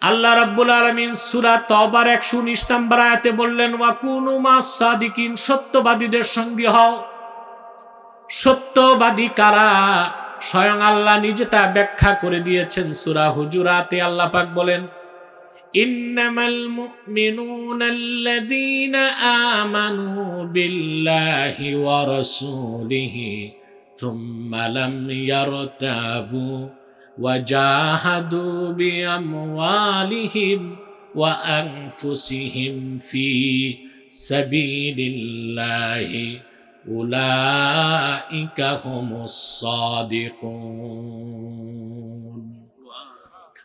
আল্লাহ রাব্বুল আলামিন সূরা তাওবার 119 নম্বর আয়াতে বললেন ওয়া কুনু মাস সাদিকিন, সত্যবাদীদের সঙ্গী হও। সত্যবাদী কারা? স্বয়ং আল্লাহ নিজে তা ব্যাখ্যা করে দিয়েছেন সূরা হুজুরাতে। আল্লাহ পাক বলেন ইন্নামাল মুমিনুনাল্লাযীনা আমানু বিল্লাহি ওয়া রাসূলিহি থুম্মা লাম ইয়ারতাবু ওয়া জাহাদু বিআমওয়ালিহিম ওয়া আনফুসিহিম ফি সাবিলিল্লাহি উলাইকা হুমুস সাদিকুন।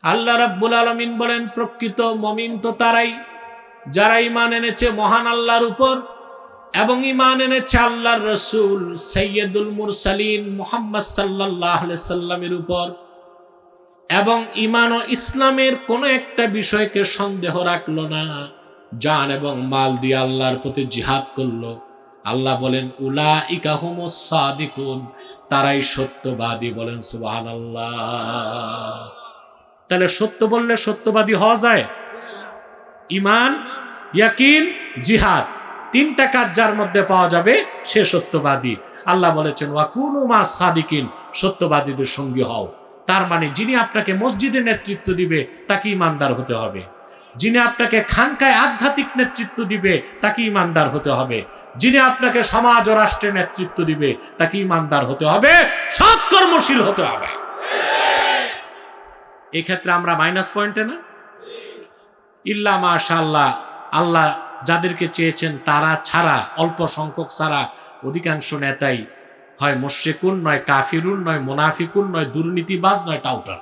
আল্লাহ রাব্বুল আলামিন বলেন প্রকৃত মুমিন তো তারাই যারা ঈমান এনেছে মহান আল্লাহর উপর এবং ঈমান এনেছে আল্লাহর রাসূল সাইয়্যিদুল মুরসালিন মুহাম্মদ সাল্লাল্লাহু আলাইহি সাল্লামের উপর, এবং ঈমান ও ইসলামের কোন একটা বিষয়কে সন্দেহ রাখলো না, জান এবং মাল দিয়ে আল্লাহর পথে জিহাদ করলো। আল্লাহ বলেন উলাইকা হুমুস সাদিকুন, তারাই সত্যবাদী। বলেন সুবহানাল্লাহ। তাহলে সত্য বললে সত্যবাদী হওয়া যায়? ঈমান, ইয়াকিন, জিহাদ, 3টা কাজ যার মধ্যে পাওয়া যাবে সে সত্যবাদী। আল্লাহ বলেছেন ওয়া কুনু মাস সাদিকিন, সত্যবাদীদের সঙ্গী হও। তার মানে যিনি আপনাকে মসজিদে নেতৃত্ব দিবে তাকে ঈমানদার হতে হবে, যিনি আপনাকে খানকায় আধ্যাত্মিক নেতৃত্ব দিবে তাকে ঈমানদার হতে হবে, যিনি আপনাকে সমাজ ও রাষ্ট্রে নেতৃত্ব দিবে তাকে ঈমানদার হতে হবে, সৎকর্মশীল হতে হবে। এই ক্ষেত্রে আমরা মাইনাস পয়েন্টে না। ইল্লা মাশাআল্লাহ, আল্লাহ যাদেরকে চেয়েছেন তারা ছাড়া, অল্প সংখ্যক ছাড়া অধিকাংশ নেতাই হয় মুশরিকুন, নয় কাফিরুন, নয় মুনাফিকুন, নয় দুর্নীতিবাজ, নয় টাউটার।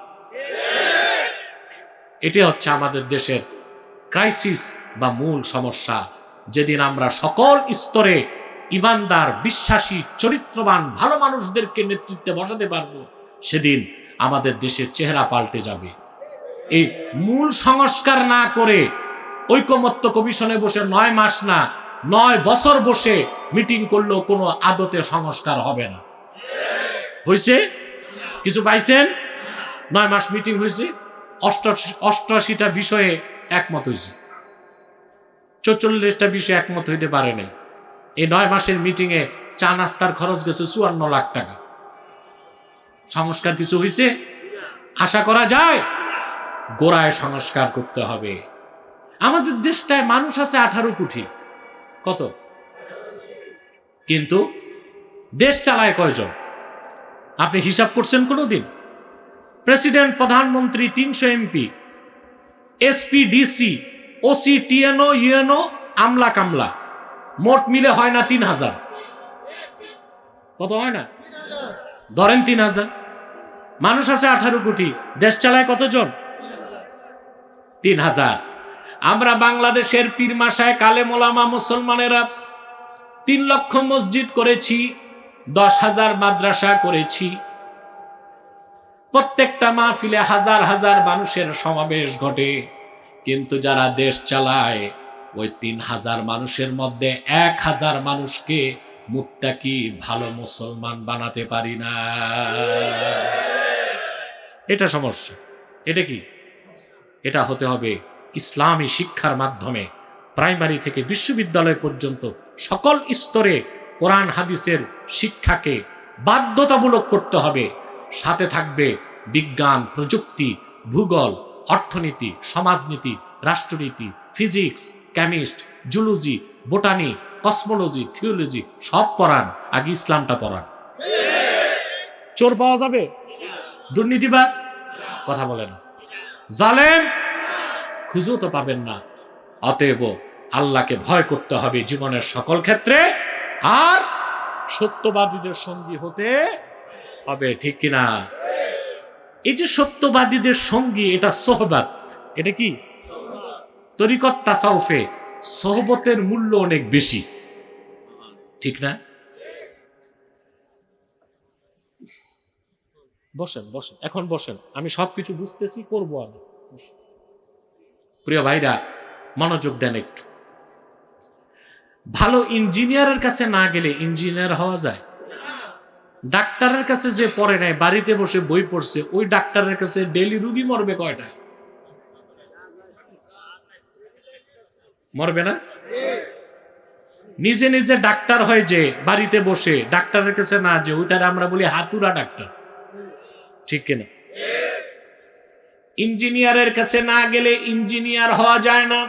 এটি হচ্ছে আমাদের দেশের ক্রাইসিস বা মূল সমস্যা। যেদিন আমরা সকল স্তরে ঈমানদার, বিশ্বাসী, চরিত্রবান ভালো মানুষদেরকে নেতৃত্বে বসাতে পারবো, সেদিন আমাদের দেশের চেহারা পাল্টে যাবে। এই মূল সংস্কার না করে ঐকমত্য কমিশনে বসে 9 মাস না 9 বছর বসে মিটিং করলেও কোনো আদতে সংস্কার হবে না। হয়েছে? কিছু পাইছেন? 9 মাস মিটিং হয়েছে, 88টা বিষয়ে একমত হয়েছে, 44টা বিষয়ে একমত হইতে পারে নাই। এই 9 মাসের মিটিংয়ে চা নাস্তার খরচ গেছে 54 লাখ টাকা। সংস্কার কিছু হয়েছে? আশা করা যায়? গোড়ায় সংস্কার করতে হবে। আমাদের দেশটায় মানুষ আছে 18 কোটি, কত? কিন্তু দেশ চালায় কয়জন? আপনি হিসাব করছেন কোনোদিন? প্রেসিডেন্ট, প্রধানমন্ত্রী, 300 MP, SP, DC, OC, TNO, UNO, আমলা কামলা, মোট মিলে হয় না 3000। কত হয় না? ধরেন 3000। মানুষ আছে 18 কোটি, দেশ চালায় কতজন? 3,000। আমরা বাংলাদেশের পীর মাশায়েখ আলেম ওলামা মুসলমানেরা 3 লক্ষ মসজিদ করেছি, 10,000 মাদ্রাসা করেছি, প্রত্যেকটা মাহফিলে হাজার হাজার মানুষের সমাবেশ ঘটে, কিন্তু যারা দেশ চালায় ওই 3,000 মানুষের মধ্যে 1,000 মানুষকে মুত্তাকি ভালো মুসলমান বানাতে পারি না। এটা সমস্যা। এটা কি? এটা হতে হবে ইসলামী শিক্ষার মাধ্যমে প্রাইমারি থেকে বিশ্ববিদ্যালয় পর্যন্ত সকল স্তরে কোরআন হাদিসের শিক্ষাকে বাধ্যতামূলক করতে হবে। সাথে থাকবে বিজ্ঞান, প্রযুক্তি, ভূগোল, অর্থনীতি, সমাজনীতি, রাষ্ট্রনীতি, physics, chemist, zoology, botany, cosmology, theology সব পড়ান। আগে ইসলামটা পড়ান। চোর পাওয়া যাবে? দুর্নীতিবাজ কথা বলে না, জালেম খুঁজেও তো পাবেন না। অতএব আল্লাহকে ভয় করতে হবে জীবনের সকল ক্ষেত্রে, আর সত্যবাদীদের সঙ্গী হতে হবে। ঠিক কিনা? এই যে সত্যবাদীদের সঙ্গী, এটা সোহবত। এটা কি? তরিকত তাসাউফে সোহবতের মূল্য অনেক বেশি, ঠিক না? বসেন বসেন, এখন বসেন, আমি সবকিছু বুঝতেছি, করবো আমি। প্রিয় ভাইরা মনোযোগ দেন একটু। ভালো ইঞ্জিনিয়ারের কাছে না গেলে ইঞ্জিনিয়ার হওয়া যায়? ডাক্তারের কাছে যে পড়ে নাই, বাড়িতে বসে বই পড়ছে, ওই ডাক্তারের কাছে ডেইলি রুগী মরবে কয়টা? মরবে না? নিজে নিজে ডাক্তার হয় যে বাড়িতে বসে, ডাক্তারের কাছে না যে, ওইটার আমরা বলি হাতুড়া ডাক্তার, ঠিক কিনা? ইঞ্জিনিয়ারের কাছে না গেলে ইঞ্জিনিয়ার হওয়া যায় না,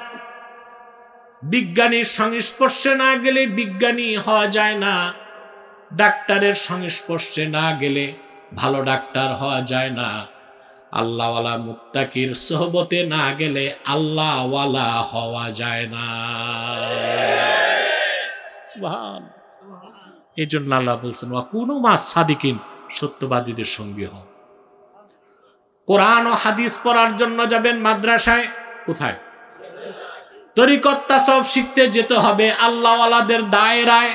বিজ্ঞানীর সংস্পর্শে না গেলে বিজ্ঞানী হওয়া যায় না, ডাক্তারের সংস্পর্শে না গেলে ভালো ডাক্তার হওয়া যায় না, আল্লাহওয়ালা মুত্তাকির সোহবতে না গেলে আল্লাহওয়ালা হওয়া যায় না। এই জন্য আল্লাহ বলছেন, ওয়া কুনু মা সাদিকিন, সত্যবাদীদের সঙ্গী হও। কোরআন ও হাদিস পড়ার জন্য যাবেন মাদ্রাসায়, কোথায়? তরিকত তাসাউফ শিখতে যেতে হবে আল্লাহওয়ালাদের দায়রায়,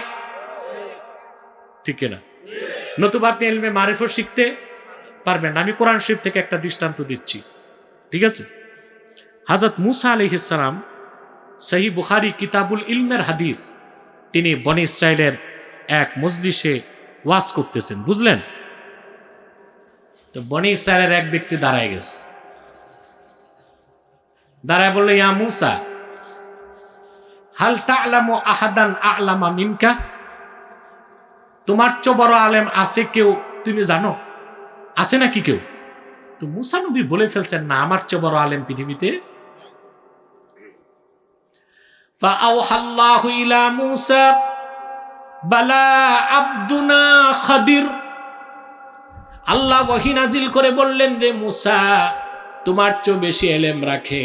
ঠিক না? নতুবা আপনি ইলমে মারিফত শিখতে পারবেন না। আমি কোরআন শরীফ থেকে একটা দৃষ্টান্ত দিচ্ছি, ঠিক আছে? হযরত মূসা আলাইহিস সালাম, সহিহ বুখারী কিতাবুল ইলমের হাদিস, তিনি বনী ইসরাইলের এক মজলিসে ওয়াজ করতেছেন, বুঝলেন? তো বনী ইসরাইলের এক ব্যক্তি দাঁড়ায় গেছে, দাঁড়ায় বলল, ইয়া মূসা হাল তা'লামু আহাদান আ'লামা মিনকা, তোমার চেয়ে বড় আলেম আছে কেউ, তুমি জানো? আছে নাকি কেউ? তো মূসা নবী বলে ফেলছেন, না, আমার চেয়ে বড় আলেম পৃথিবীতে। ফাআওহাল্লাহু ইলা মূসা বালা আবদুনা খাদির, আল্লাহ ওহী নাজিল করে বললেন, রে মূসা, তোমার চেয়ে বেশি ইলম রাখে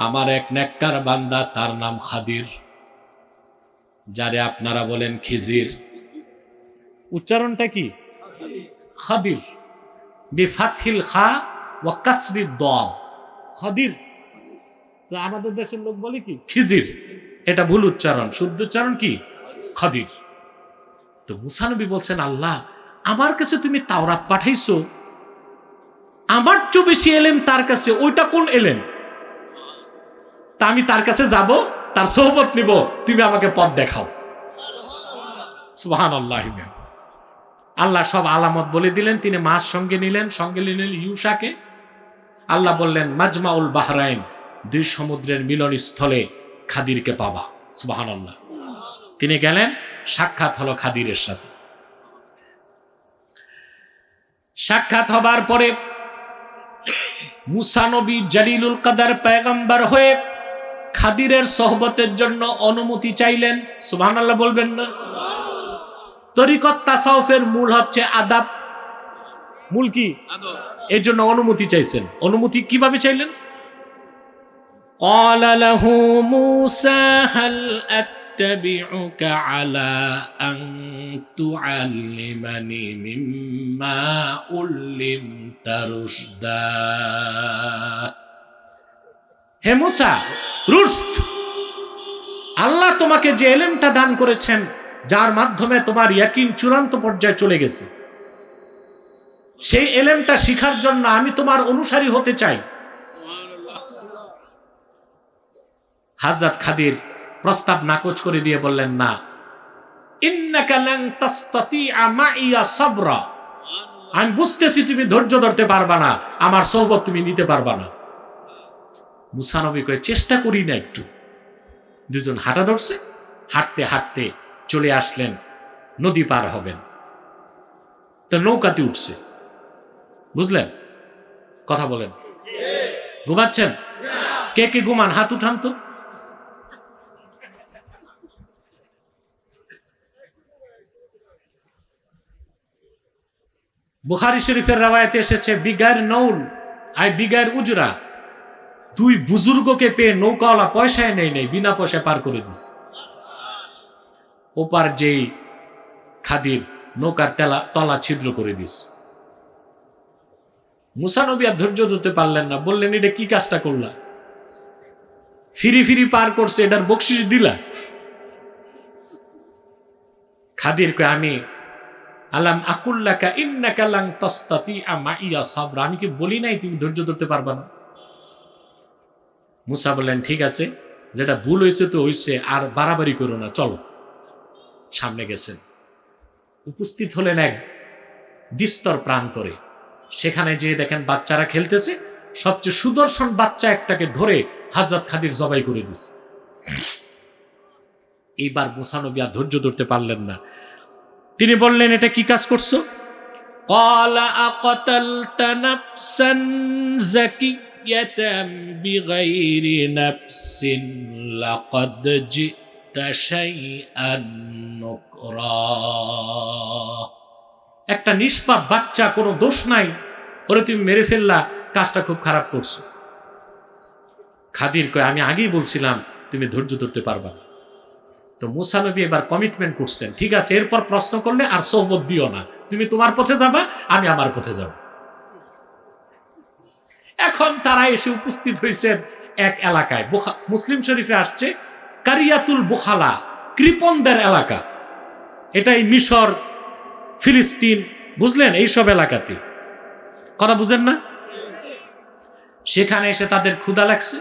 আমার এক নেককার বান্দা, তার নাম খাদির, যারে আপনারা বলেন খিজির। উচ্চারণটা কি? খাদির, বিফাতহিল খা ওয়া কাসরিদ দাদ, খাদির। তো আমাদের দেশের লোক বলে কি? খিজির। এটা ভুল উচ্চারণ, শুদ্ধ উচ্চারণ কি? খাদির। তো মূসা নবী বলছেন, আল্লাহ, আমার কাছে তুমি তাওরাত পাঠাইছো, আমার চেয়ে বেশি এলেম তার কাছে, ওইটা কোন এলেম? তা আমি তার কাছে যাব, তার সোহবত নিব, তুমি আমাকে পথ দেখাও। সুবহানাল্লাহ। আল্লাহ সব আলামত বলে দিলেন, তিনি মাছ সঙ্গে নিলেন, সঙ্গে নিলেন ইউসাকে। আল্লাহ বললেন, মাজমাউল বাহরাইন, দুই সমুদ্রের মিলন স্থলে খাদিরকে পাবা। সুবহানাল্লাহ। তিনি গেলেন, সাক্ষাৎ হলো খাদিরের সাথে। সাক্ষাৎ হবার পরে মূসা নবী জলিলুল কদর পয়গম্বর হয়ে খাদিরের সোহবতের জন্য অনুমতি চাইলেন। সুবহানাল্লাহ বলবেন না? তরিকত তাসাউফের মূল হচ্ছে আদাব। মূল কি? এর জন্য অনুমতি চাইছেন। অনুমতি কিভাবে চাইলেন? ক্বালা লাহু মূসা হাল আত্তাবিউকা আলা আন তুআল্লিমানি মিম্মা উল্লিমতা রুশদা। হে মুসা, রুশদ, আল্লাহ তোমাকে যে এলেমটা দান করেছেন, যার মাধ্যমে তোমার ইয়াকিন চূড়ান্ত পর্যায়ে চলে গেছে, সেই এলেমটা শিখার জন্য আমি তোমার অনুসারী হতে চাই। হযরত খাদির প্রস্তাব নাকচ করে দিয়ে বললেন, না, ইন্নাকা লান তাসতাতিআ মাইয়া সাবরা, আমি বুঝতেছি তুমি ধৈর্য ধরতে পারবা না, আমার সোহবত তুমি নিতে পারবা না। মুসা নবী কয়, চেষ্টা করি না একটু। দুজন হাঁটা ধরছে, হাঁটতে হাঁটতে চলে আসলেন, নদী পার হবেন। তো নৌকাতে উঠছে, বুঝলেন? কথা বলেন, ঘুমাচ্ছেন? কে কে ঘুমান হাত উঠান তো। বুখারী শরীফের রাওয়ায়াতে এসেছে, বিগার নৌল আই বিগার উজরা, দুই বুজুর্গকে পেয়ে নৌকাওয়ালা পয়সায় নেই নেই, বিনা পয়সায় পার করে দিছে। ওপার যেই খাদির নৌকার তলা ছিদ্র করে দিস। মুসা নবী আর ধৈর্য ধরতে পারলেন না, বললেন, এটা কি কাজটা করলা? ফিরি ফিরি পার করছে, এটার বকশিশ দিলা? খাদির কয়, আমি আলাম আকুল্লাকা ইন্নাকা লান তাসতাতিআ মাইয়া সাবরা, আমি কি বলি নাই তুমি ধৈর্য ধরতে পারবা না? মুসা বললেন, ঠিক আছে, যেটা ভুল হয়েছে তো হয়েছে, আর বাড়াবাড়ি করো না, চলো। সামনে গেছেন, উপস্থিত হলেন এক বিস্তর প্রান্তরে। সেখানে যেয়ে দেখেন বাচ্চারা খেলতেছে। সবচেয়ে সুদর্শন বাচ্চা একটাকে ধরে হযরত খাদির জবাই করে দিছে। এইবার মুসা নবী আর ধৈর্য ধরতে পারলেন না, তিনি বললেন, এটা কি কাজ করছো? ক্বালা আকাতালতা নাফসান যাকিয়াতাম বিগাইরি নাফসিন লাকাদ জিতা শাইআন নুকরা। একটা নিষ্পাপ বাচ্চা, কোনো দোষ নাই, ওরে তুমি মেরে ফেললা, কাজটা খুব খারাপ করছো। খাদির কয়, আমি আগেই বলছিলাম তুমি ধৈর্য ধরতে পারবা না। তো মুসা নবী এবার কমিটমেন্ট করছেন, ঠিক আছে, এরপর প্রশ্ন করলে আর সোহবত দিও না, তুমি তোমার পথে যাবা, আমি আমার পথে যাব। এখন তারা এসে উপস্থিত হয়েছেন এক এলাকায়। মুসলিম শরীফে আসছে কারিয়াতুল বুখালা, কৃপণদের এলাকা। এটাই মিশর, ফিলিস্তিন, বুঝলেন, এইসব এলাকাতে। কথা বুঝেন না? সেখানে এসে তাদের ক্ষুধা লাগছে,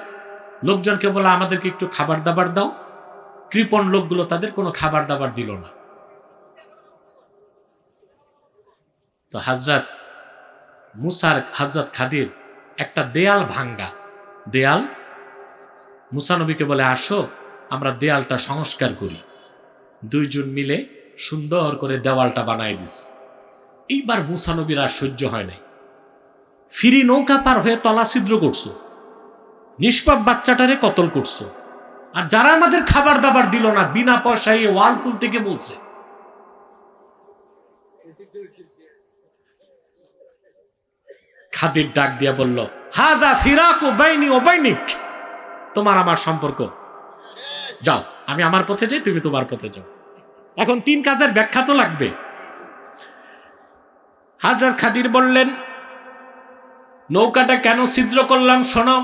লোকজনকে বলে আমাদেরকে একটু খাবার দাবার দাও। কৃপণ লোকগুলো তাদের কোনো খাবার দাবার দিল না। তো হযরত খাদির একটা দেয়াল ভাঙ্গা, দেয়াল, মুসা নবীকে বলে, আসো আমরা দেয়ালটা সংস্কার করি। দুইজন মিলে সুন্দর করে দেওয়ালটা বানাই দিস। এইবার মুসা নবীর আর সহ্য হয় নাই, ফিরি নৌকা পার হয়ে তলা ছিদ্র করছো, নিষ্পাপ বাচ্চাটারে কতল করছো, আর যারা আমাদের খাবার দাবার দিল না, বিনা পয়সায় ওয়াল তুলতে গিয়ে বলছে। খাদির ডাক দিয়া বলল, হাদা ফিরাকু বাইনি ওয়া বাইনিক, তোমার আমার সম্পর্ক, যাও, আমি আমার পথে যাই, তুমি তোমার পথে যাও। এখন তিন কাজের ব্যাখ্যা তো লাগবে। হযরত খাদির বললেন, নৌকাটা কেন ছিদ্র করলাম শোনো।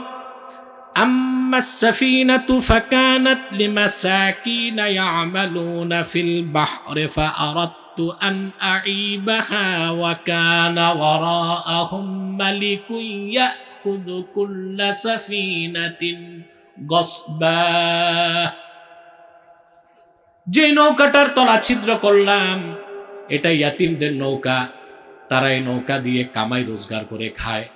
আম্মাস সাফিনাতু ফাকানাত লিমাসাকিনা ইয়ামালুনা ফিল বাহরি ফাআরাদতু আন আঈবাহা ওয়া কানা ওয়ারাআহুম মালিকুন ইয়াখুযু কুল্লা সাফিনাতিন গসবা। যে নৌকাটার তলা ছিদ্র করলাম, এটা ইয়াতিমদের নৌকা, তারা এই নৌকা দিয়ে কামাই রোজগার করে খায়।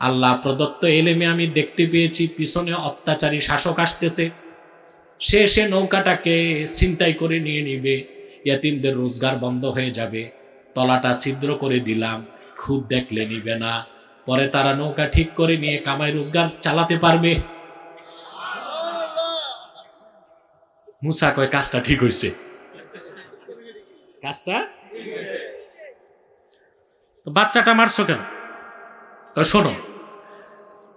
আল্লাহ প্রদত্ত এলেমে আমি দেখতে পেয়েছি পিছনে অত্যাচারী শাসক আসতেছে, সে নৌকাটাকে ছিনতাই করে নিয়ে নিবে, ইয়াতিমদের রোজগার বন্ধ হয়ে যাবে। তলাটা ছিদ্র করে দিলাম, খুব দেখলে নিবে না, পরে তারা নৌকা ঠিক করে নিয়ে কামাই রোজগার চালাতে পারবে। মুসা কয়, কাজটা ঠিক হয়েছে, কাজটা। বাচ্চাটা মারছো কেন? শোনো,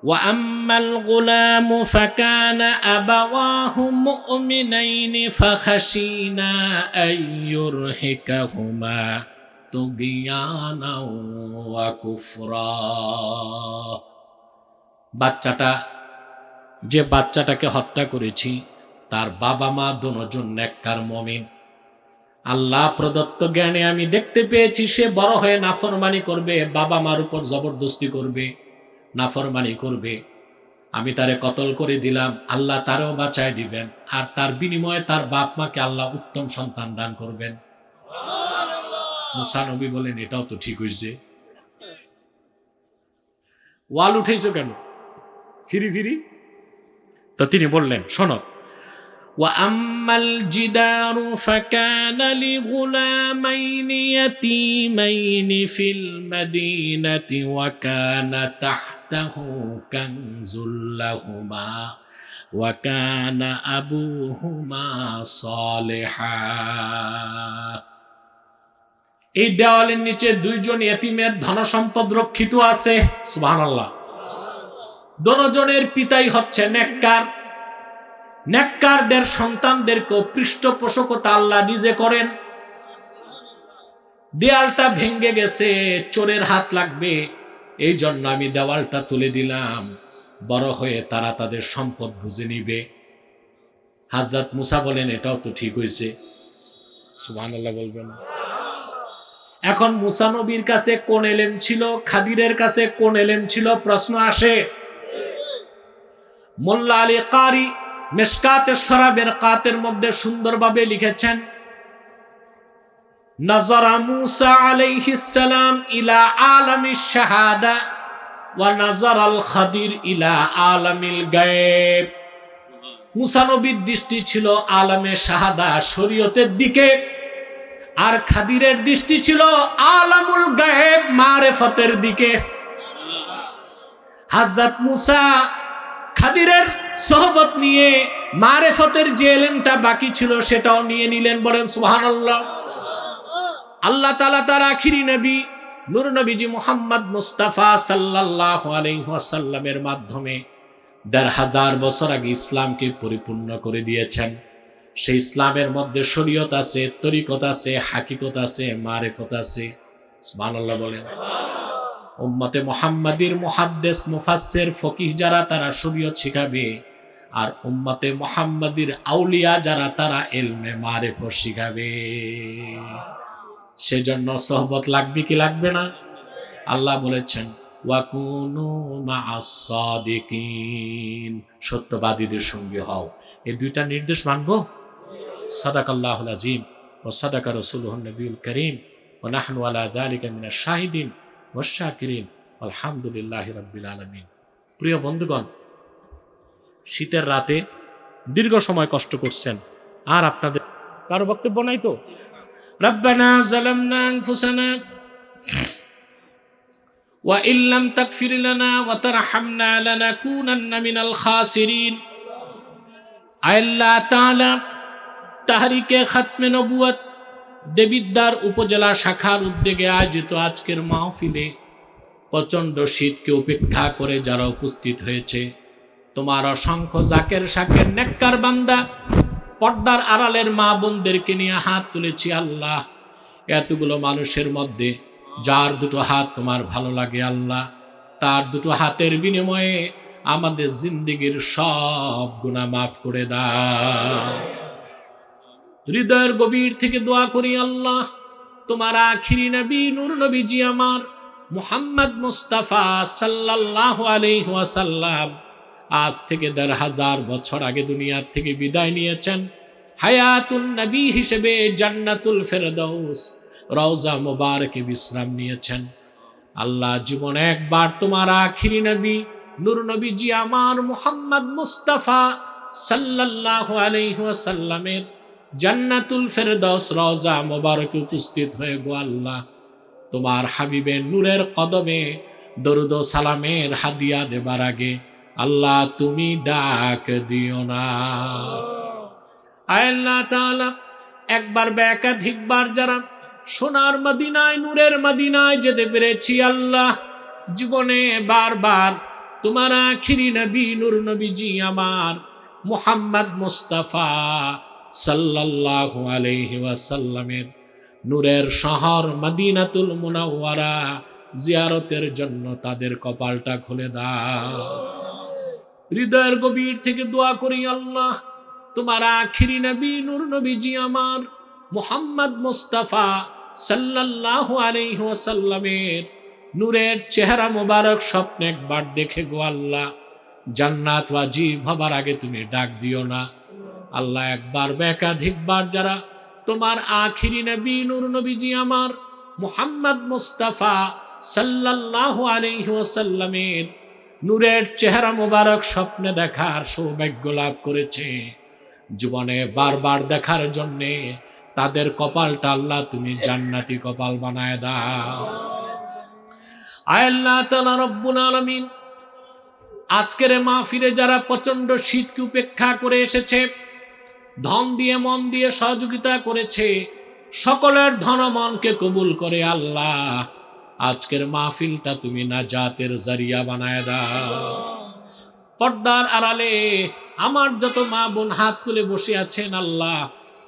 وأما الغلام فكان أبواه مؤمنين فخشينا أن يرهقهما طغيانا وكفرا। বাচ্চাটা যে বাচ্চাটাকে হত্যা করেছি তার বাবা মা দুজন নেককার মুমিন। আল্লাহ প্রদত্ত জ্ঞানে আমি দেখতে পেয়েছি সে বড় হয়ে নাফরমানি করবে, বাবা মার উপর জবরদস্তি করবে, নাফরমানি করবে। আমি তারে কতল করে দিলাম, আল্লাহ তারেও বাঁচায় দিবেন, আর তার বিনিময়ে তার বাপ মাকে আল্লাহ উত্তম সন্তান দান করবেন। মুসা নবী বলেন এটাও তো ঠিক হয়েছে। ওয়াল উঠেছো কেন ফিরি ফিরি? তো তিনি বললেন শোনো, وأما الجدار فكان لغلامين يتيمين في المدينة وكان تحته كنز لهما وكان أبوهما صالحا। এই দেওয়ালের নিচে দুইজন ইতিমের ধনসম্পদ রক্ষিত আছে। সুবহানাল্লাহ। দুজনের পিতাই হচ্ছে নেককার। নেককারদের সন্তানদেরকে পৃষ্ঠপোষকতা আল্লাহ নিজে করেন। দেয়ালটা ভেঙে গেছে, চোরের হাত লাগবে, এই জন্য আমি দেওয়ালটা তুলে দিলাম, বড় হয়ে তারা তাদের সম্পদ বুঝে নিবে। হযরত মুসা বলেন এটাও তো ঠিক হয়েছে। সুবহানাল্লাহ বলবেন। এখন মুসা নবীর কাছে কোন ইলম ছিল, খাদিরের কাছে কোন ইলম ছিল? প্রশ্ন আসে। মোল্লা আলী কারি মিশকাতে শরাবের কাতের মধ্যে সুন্দরভাবে লিখেছেন, নাজারা মুসা আলাইহিস সালাম ইলা আলামিশ শাহাদা ওয়া নাজারাল খাদির ইলা আলামিল গায়ব। মুসা নবীর দৃষ্টি ছিল আলামে শাহাদা শরীয়তের দিকে, আর খাদিরের দৃষ্টি ছিল আলামুল গায়ব মারিফতের দিকে। হযরত মুসা খাদিরের সোহবত নিয়ে মারিফতের যে ইলমটা বাকি ছিল সেটাও নিয়ে নিলেন। বলেন সুবহানাল্লাহ। আল্লাহ তাআলা তার আখিরি নবী নূর নবীজি মুহাম্মদ মুস্তাফা সাল্লাল্লাহু আলাইহি ওয়াসাল্লামের মাধ্যমে ১৫০০ বছর আগে ইসলামকে পরিপূর্ণ করে দিয়েছেন। সেই ইসলামের মধ্যে শরীয়ত আছে, তরিকত আছে, হাকিকত আছে, মারিফত আছে। সুবহানাল্লাহ বলেন। উম্মতে মুহাম্মাদির মুহাদ্দিস মুফাসসির ফকিহ যারা তারা শরীয়ত শিখাবে, আর উম্মতে মুহাম্মাদির আউলিয়া যারা তারা ইলমে মারিফত শিখাবে। সেজন্য সোহবত লাগবে কি লাগবে না? আল্লাহ বলেছেন ওয়াকুনু মা'আস সাদিকিন, সত্যবাদীদের সঙ্গে হও। এই দুইটা নির্দেশ মানবো। সাদাকাল্লাহুল আযীম ওয়া সাদাকা রাসূলুহুন নবিয়ুল কারীম ওয়া নাহনু আলা যালিকা মিনাশ শাহিদিন ওয়াশ শাকিরিন আলহামদুলিল্লাহি রাব্বিল আলামিন। প্রিয় বন্ধুগণ, শীতের রাতে দীর্ঘ সময় কষ্ট করছেন, আর আপনাদের কারো বক্তব্য নাই তো? রব্বানা যালামনা আনফুসানা ওয়া ইল্লাম তাগফির লানা ওয়া তারহামনা লানাকুনান্না মিনাল খাসিরিন। আল্লাহ তাআলা তাহরিকে খাতমে নবুয়ত দেবিদ্বার উপজেলা শাখার উদ্যোগে আয়োজিত আজকের মাহফিলে প্রচন্ড শীতকে উপেক্ষা করে যারা উপস্থিত হয়েছে, তোমার অসংখ্য জাকের শাকের নেককার বান্দা পর্দার আড়ালের মা বোনদেরকে নিয়ে হাত তুলেছি। আল্লাহ, এতগুলো মানুষের মধ্যে যার দুটো হাত তোমার ভালো লাগে আল্লাহ, তার দুটো হাতের বিনিময়ে আমাদের জিন্দেগির সব গুনাহ মাফ করে দাও। হৃদয়ের গভীর থেকে দোয়া করি আল্লাহ, তোমার আখিরি নবী নূর নবীজি আমার মুহাম্মদ মুস্তাফা সাল্লাল্লাহু আলাইহি ওয়াসাল্লাম আজ থেকে ১৫০০ বছর আগে দুনিয়ার থেকে বিদায় নিয়েছেন। হায়াতুন নবী হিসেবে জান্নাতুল ফেরদাউস রওজা মুবারকে বিশ্রাম নিয়েছেন। আল্লাহ, জীবন একবার তোমার আখিরি নবী নূর নবীজি আমার মুহাম্মদ মুস্তাফা সাল্লাল্লাহু আলাইহি ওয়াসাল্লামের জান্নাতুল ফেরদাউস রওজা মুবারকে উপস্থিত হয়ে গো আল্লাহ, তোমার হাবিবের নূরের কদমে দরুদ ও সালামের হাদিয়া দেবার আগে আল্লাহ তুমি ডাক দিও না। আল্লাহ তাআলা একবার বা একাধিকবার যারা সোনার মদিনায় নূরের মদিনায় যেতে পেরেছি আল্লাহ, জীবনে বারবার তোমার আখিরি নবী নূর নবীজি আমার মুহাম্মদ মুস্তাফা সাল্লাল্লাহু আলাইহি ওয়াসাল্লামের নূরের শহর মদিনাতুল মুনাওয়ারা জিয়ারতের জন্য তাদের কপালটা খুলে দাও। হৃদয়ের গভীর থেকে দোয়া করি আল্লাহ তোমার আখিরি নবী নূর নবীজি আমার মুহাম্মদ মুস্তাফা সাল্লাল্লাহু আলাইহি ওয়াসাল্লামের নূরের চেহারা মোবারক স্বপ্নে একবার দেখে গো আল্লাহ জান্নাত ওয়াজিব হবার আগে তুমি ডাক দিও না আল্লাহ। একবার বা একাধিকবার যারা তোমার আখিরি নবী নূর নবীজি আমার মুহাম্মদ মুস্তাফা সাল্লাল্লাহু আলাইহি ওয়াসাল্লামের নূরের চেহারা মোবারক স্বপ্নে দেখার সৌভাগ্য লাভ করেছে, জীবনে বারবার দেখার জন্যে তাদের কপালটা আল্লাহ তুমি জান্নাতি কপাল বানায় দাও। আয় আল্লাহ তাআলা রব্বুল আলামিন, আজকের মাহফিলে যারা প্রচন্ড শীতকে উপেক্ষা করে এসেছে, ধন দিয়ে মন দিয়ে সহযোগিতা করেছে, সকলের ধন মনকে কবুল করে আল্লাহ আজকের মাহফিলটা তুমি নাজাতের জারিয়া বানায় দাও। পর্দার আড়ালে আমার যত মা বোন হাত তুলে বসে আছেন আল্লাহ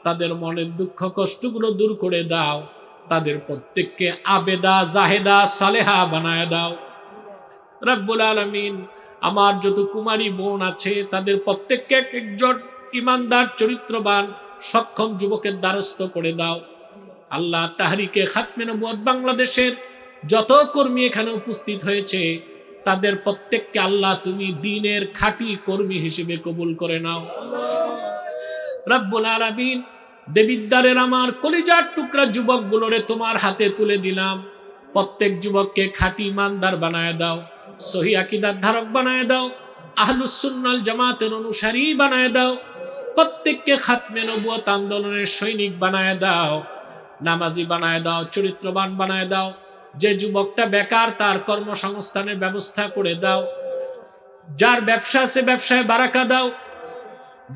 তাদের মনের দুঃখ কষ্টগুলো দূর করে দাও, তাদের প্রত্যেককে আবেদা জাহেদা সালেহা বানায় দাও রব্বুল আলামিন। আমার যত কুমারী বোন আছে তাদের প্রত্যেককে একজন ইমানদার চরিত্রবান সক্ষম যুবকের দ্বারস্থ করে দাও আল্লাহ। তাহরিকে খাতমে নবুয়ত বাংলাদেশের যত কর্মী এখানে উপস্থিত হয়েছে তাদের প্রত্যেককে আল্লাহ তুমি দ্বীনের খাঁটি কর্মী হিসেবে কবুল করে নাও রব্বুল আলামিন। দেবিদ্বারের আমার কলিজার টুকরা যুবকগুলোরে তোমার হাতে তুলে দিলাম, প্রত্যেক যুবককে খাঁটি ইমানদার বানায় দাও, সহি আকীদার ধারক বানায় দাও, আহলুস সুন্নাল জামাতের অনুসারী বানায় দাও, প্রত্যেককে খাতমে নবুয়ত আন্দোলনের সৈনিক বানায় দাও, নামাজি বানায় দাও, চরিত্রবান বানায় দাও। যে যুবকটা বেকার তার কর্মসংস্থানের ব্যবস্থা করে দাও, যার ব্যবসা আছে ব্যবসায় বারাকা দাও,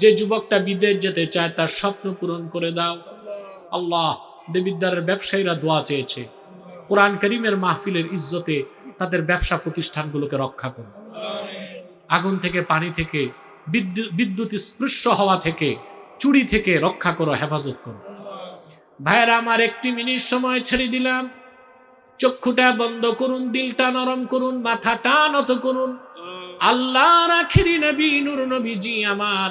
যে যুবকটা বিদেশ যেতে চায় তার স্বপ্ন পূরণ করে দাও আল্লাহ। দেবিদ্বারের ব্যবসায়ীরা দোয়া চেয়েছে, কোরআন কারীমের মাহফিলের ইজ্জতে তাদের ব্যবসা প্রতিষ্ঠানগুলোকে রক্ষা করো, আগুন থেকে পানি থেকে বিদ্যুৎ স্পৃশ্য হওয়া থেকে চুরি থেকে রক্ষা করো, হেফাজত করো। ভাইয়েরা আমার একটি মিনিট সময় ছেড়ে দিলাম, চক্ষুটা বন্ধ করুন, দিলটা নরম করুন, মাথাটা নত করুন। আল্লাহর আখিরি নবী নূর নবীজি আমার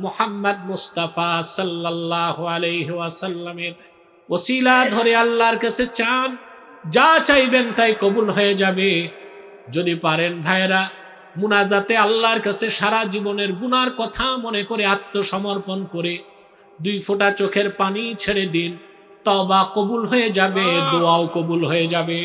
মুহাম্মদ মুস্তাফা সাল্লাল্লাহু আলাইহি ওয়াসাল্লামের ওসিলা ধরে আল্লাহর কাছে চান, যা চাইবেন তাই কবুল হয়ে যাবে। যদি পারেন ভাইয়েরা মুনাজাতে আল্লাহর কাছে সারা জীবনের গুনার কথা মনে করে আত্মসমর্পণ করে 2 ফোঁটা চোখের পানি ছেড়ে দিন, তওবা কবুল হয়ে যাবে, দোয়াও কবুল হয়ে যাবে।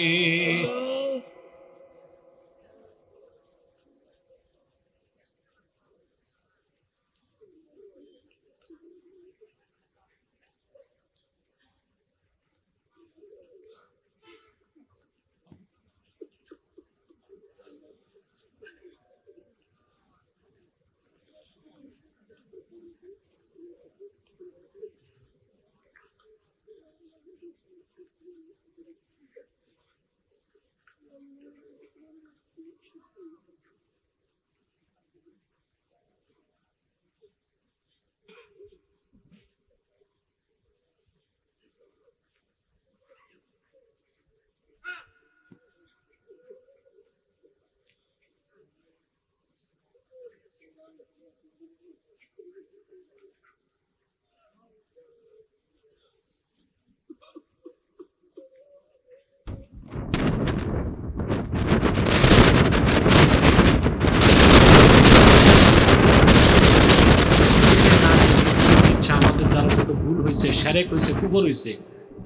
শিরক হইছে, কুফর হইছে,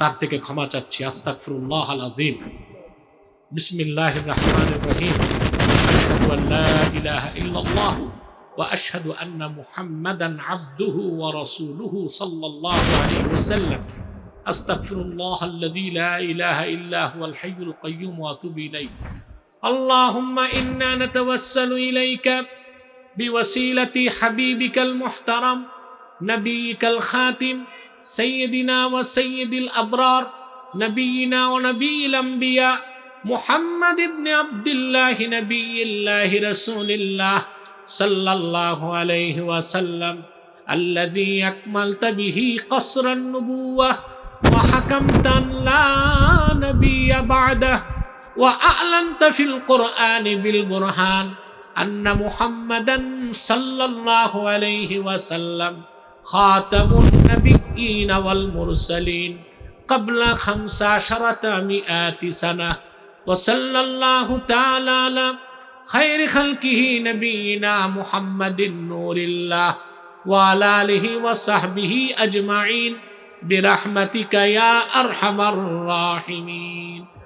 তার থেকে ক্ষমা চাচ্ছি। আস্তাগফিরুল্লাহ আল আযীম। বিসমিল্লাহির রহমানির রহিম। আশহাদু আল্লা ইলাহা ইল্লাল্লাহ ওয়া আশহাদু আন্না মুহাম্মাদান আবদুহু ওয়া রাসূলুহু সাল্লাল্লাহু আলাইহি ওয়াসাল্লাম। আস্তাগফিরুল্লাহ আল্লাযী লা ইলাহা ইল্লা হুয়াল হাইয়ুল কাইয়্যুম ওয়া আতুবু ইলাইহি। আল্লাহুম্মা ইন্না নাতাওয়াসসালু ইলাইকা বিওয়াসিলাতি হাবিবিকাল মুহতারাম নবিয়িকাল খাতিম سيدنا وسيد الأبرار نبينا ونبي الأنبياء محمد بن عبد الله نبي الله رسول الله صلى الله عليه وسلم الذي أكملت به قصر النبوة وحكمت لا نبي بعده وأعلنت في القرآن بالبرهان আন্না মুহাম্মাদান সাল্লাল্লাহু আলাইহি ওয়াসাল্লাম খাতামুন নাবিয়্যিন ওয়াল মুরসালিন ক্বাবলা 15 মিআতি সানাহ ওয়া সাল্লাল্লাহু তাআলা আলা খায়রি খালকিহি নবিয়িনা মুহাম্মাদিন নূরিল্লাহ ওয়া আলা আলিহি ওয়া সাহবিহি আজমাইন বিরহমাতিকা ইয়া আরহামার রাহিমিন।